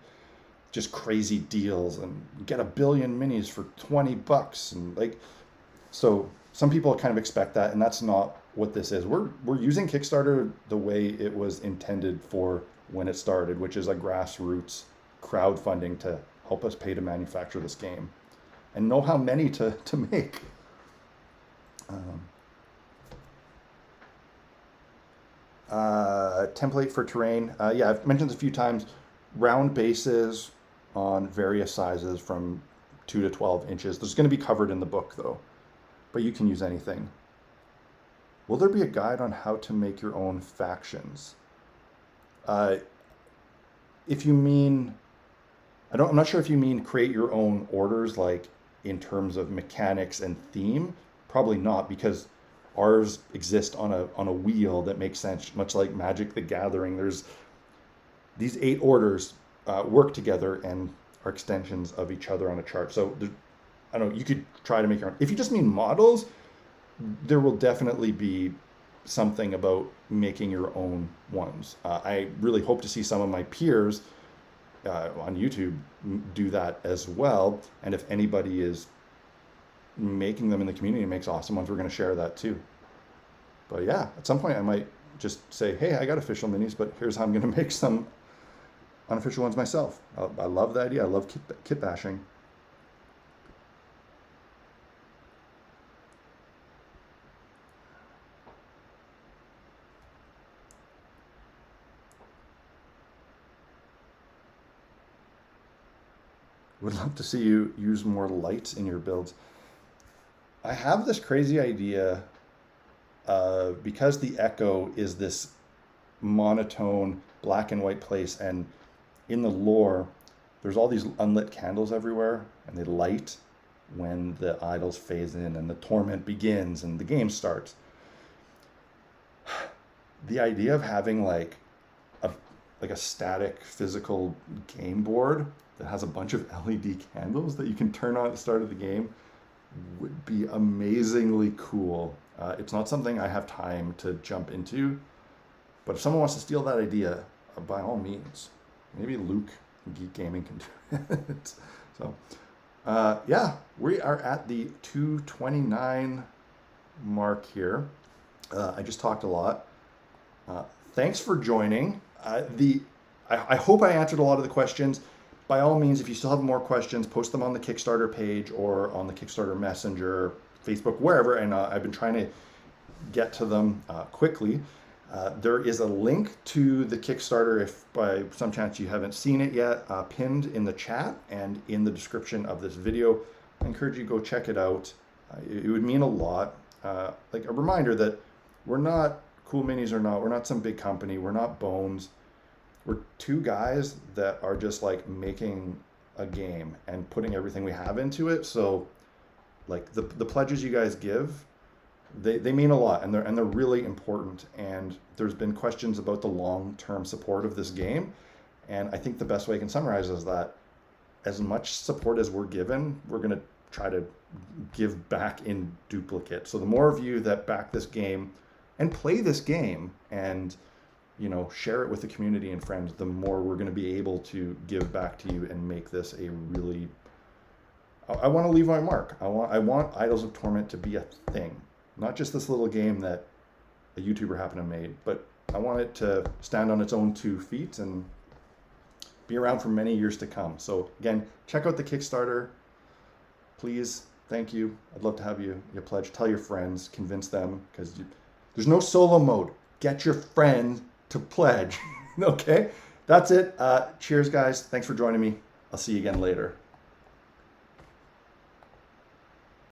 Speaker 1: just crazy deals and get 1 billion minis for $20 and like, so some people kind of expect that, and that's not what this is. We're using Kickstarter the way it was intended for when it started, which is a grassroots crowdfunding to help us pay to manufacture this game and know how many to make. Template for terrain. Yeah, I've mentioned this a few times. Round bases on various sizes from 2 to 12 inches. There's going to be covered in the book though, but you can use anything. Will there be a guide on how to make your own factions? If you mean, I'm not sure if you mean create your own orders, like in terms of mechanics and theme. Probably not, because ours exist on a wheel that makes sense, much like Magic the Gathering. There's these 8 orders work together and are extensions of each other on a chart. So I don't know, you could try to make your own. If you just mean models, there will definitely be something about making your own ones. I really hope to see some of my peers on YouTube do that as well. And if anybody is making them in the community and makes awesome ones, we're going to share that too. But yeah, at some point I might just say, hey, I got official minis, but here's how I'm going to make some unofficial ones myself. I love the idea. I love kit bashing. Would love to see you use more lights in your builds. I have this crazy idea because the Echo is this monotone black and white place, and in the lore there's all these unlit candles everywhere and they light when the idols phase in and the torment begins and the game starts. The idea of having like a static physical game board that has a bunch of LED candles that you can turn on at the start of the game would be amazingly cool. It's not something I have time to jump into, but if someone wants to steal that idea, by all means. Maybe Luke Geek Gaming can do it. So, yeah, we are at the 2:29 mark here. I just talked a lot. Thanks for joining. I hope I answered a lot of the questions. By all means, if you still have more questions, post them on the Kickstarter page or on the Kickstarter Messenger, Facebook, wherever. And I've been trying to get to them quickly. There is a link to the Kickstarter, if by some chance you haven't seen it yet, pinned in the chat and in the description of this video. I encourage you to go check it out. It would mean a lot. Like a reminder that we're not, Cool Minis or not, we're not some big company, we're not Bones. We're two guys that are just like making a game and putting everything we have into it. So like the pledges you guys give, they mean a lot, and they're really important. And there's been questions about the long-term support of this game, and I think the best way I can summarize is that as much support as we're given, we're going to try to give back in duplicate. So the more of you that back this game and play this game and share it with the community and friends, the more we're going to be able to give back to you and make this a really, I want to leave my mark. I want Idols of Torment to be a thing. Not just this little game that a YouTuber happened to made, but I want it to stand on its own 2 feet and be around for many years to come. So again, check out the Kickstarter. Please, thank you. I'd love to have you pledge. Tell your friends, convince them, because there's no solo mode. Get your friend to pledge. Okay, that's it. Cheers, guys. Thanks for joining me. I'll see you again later.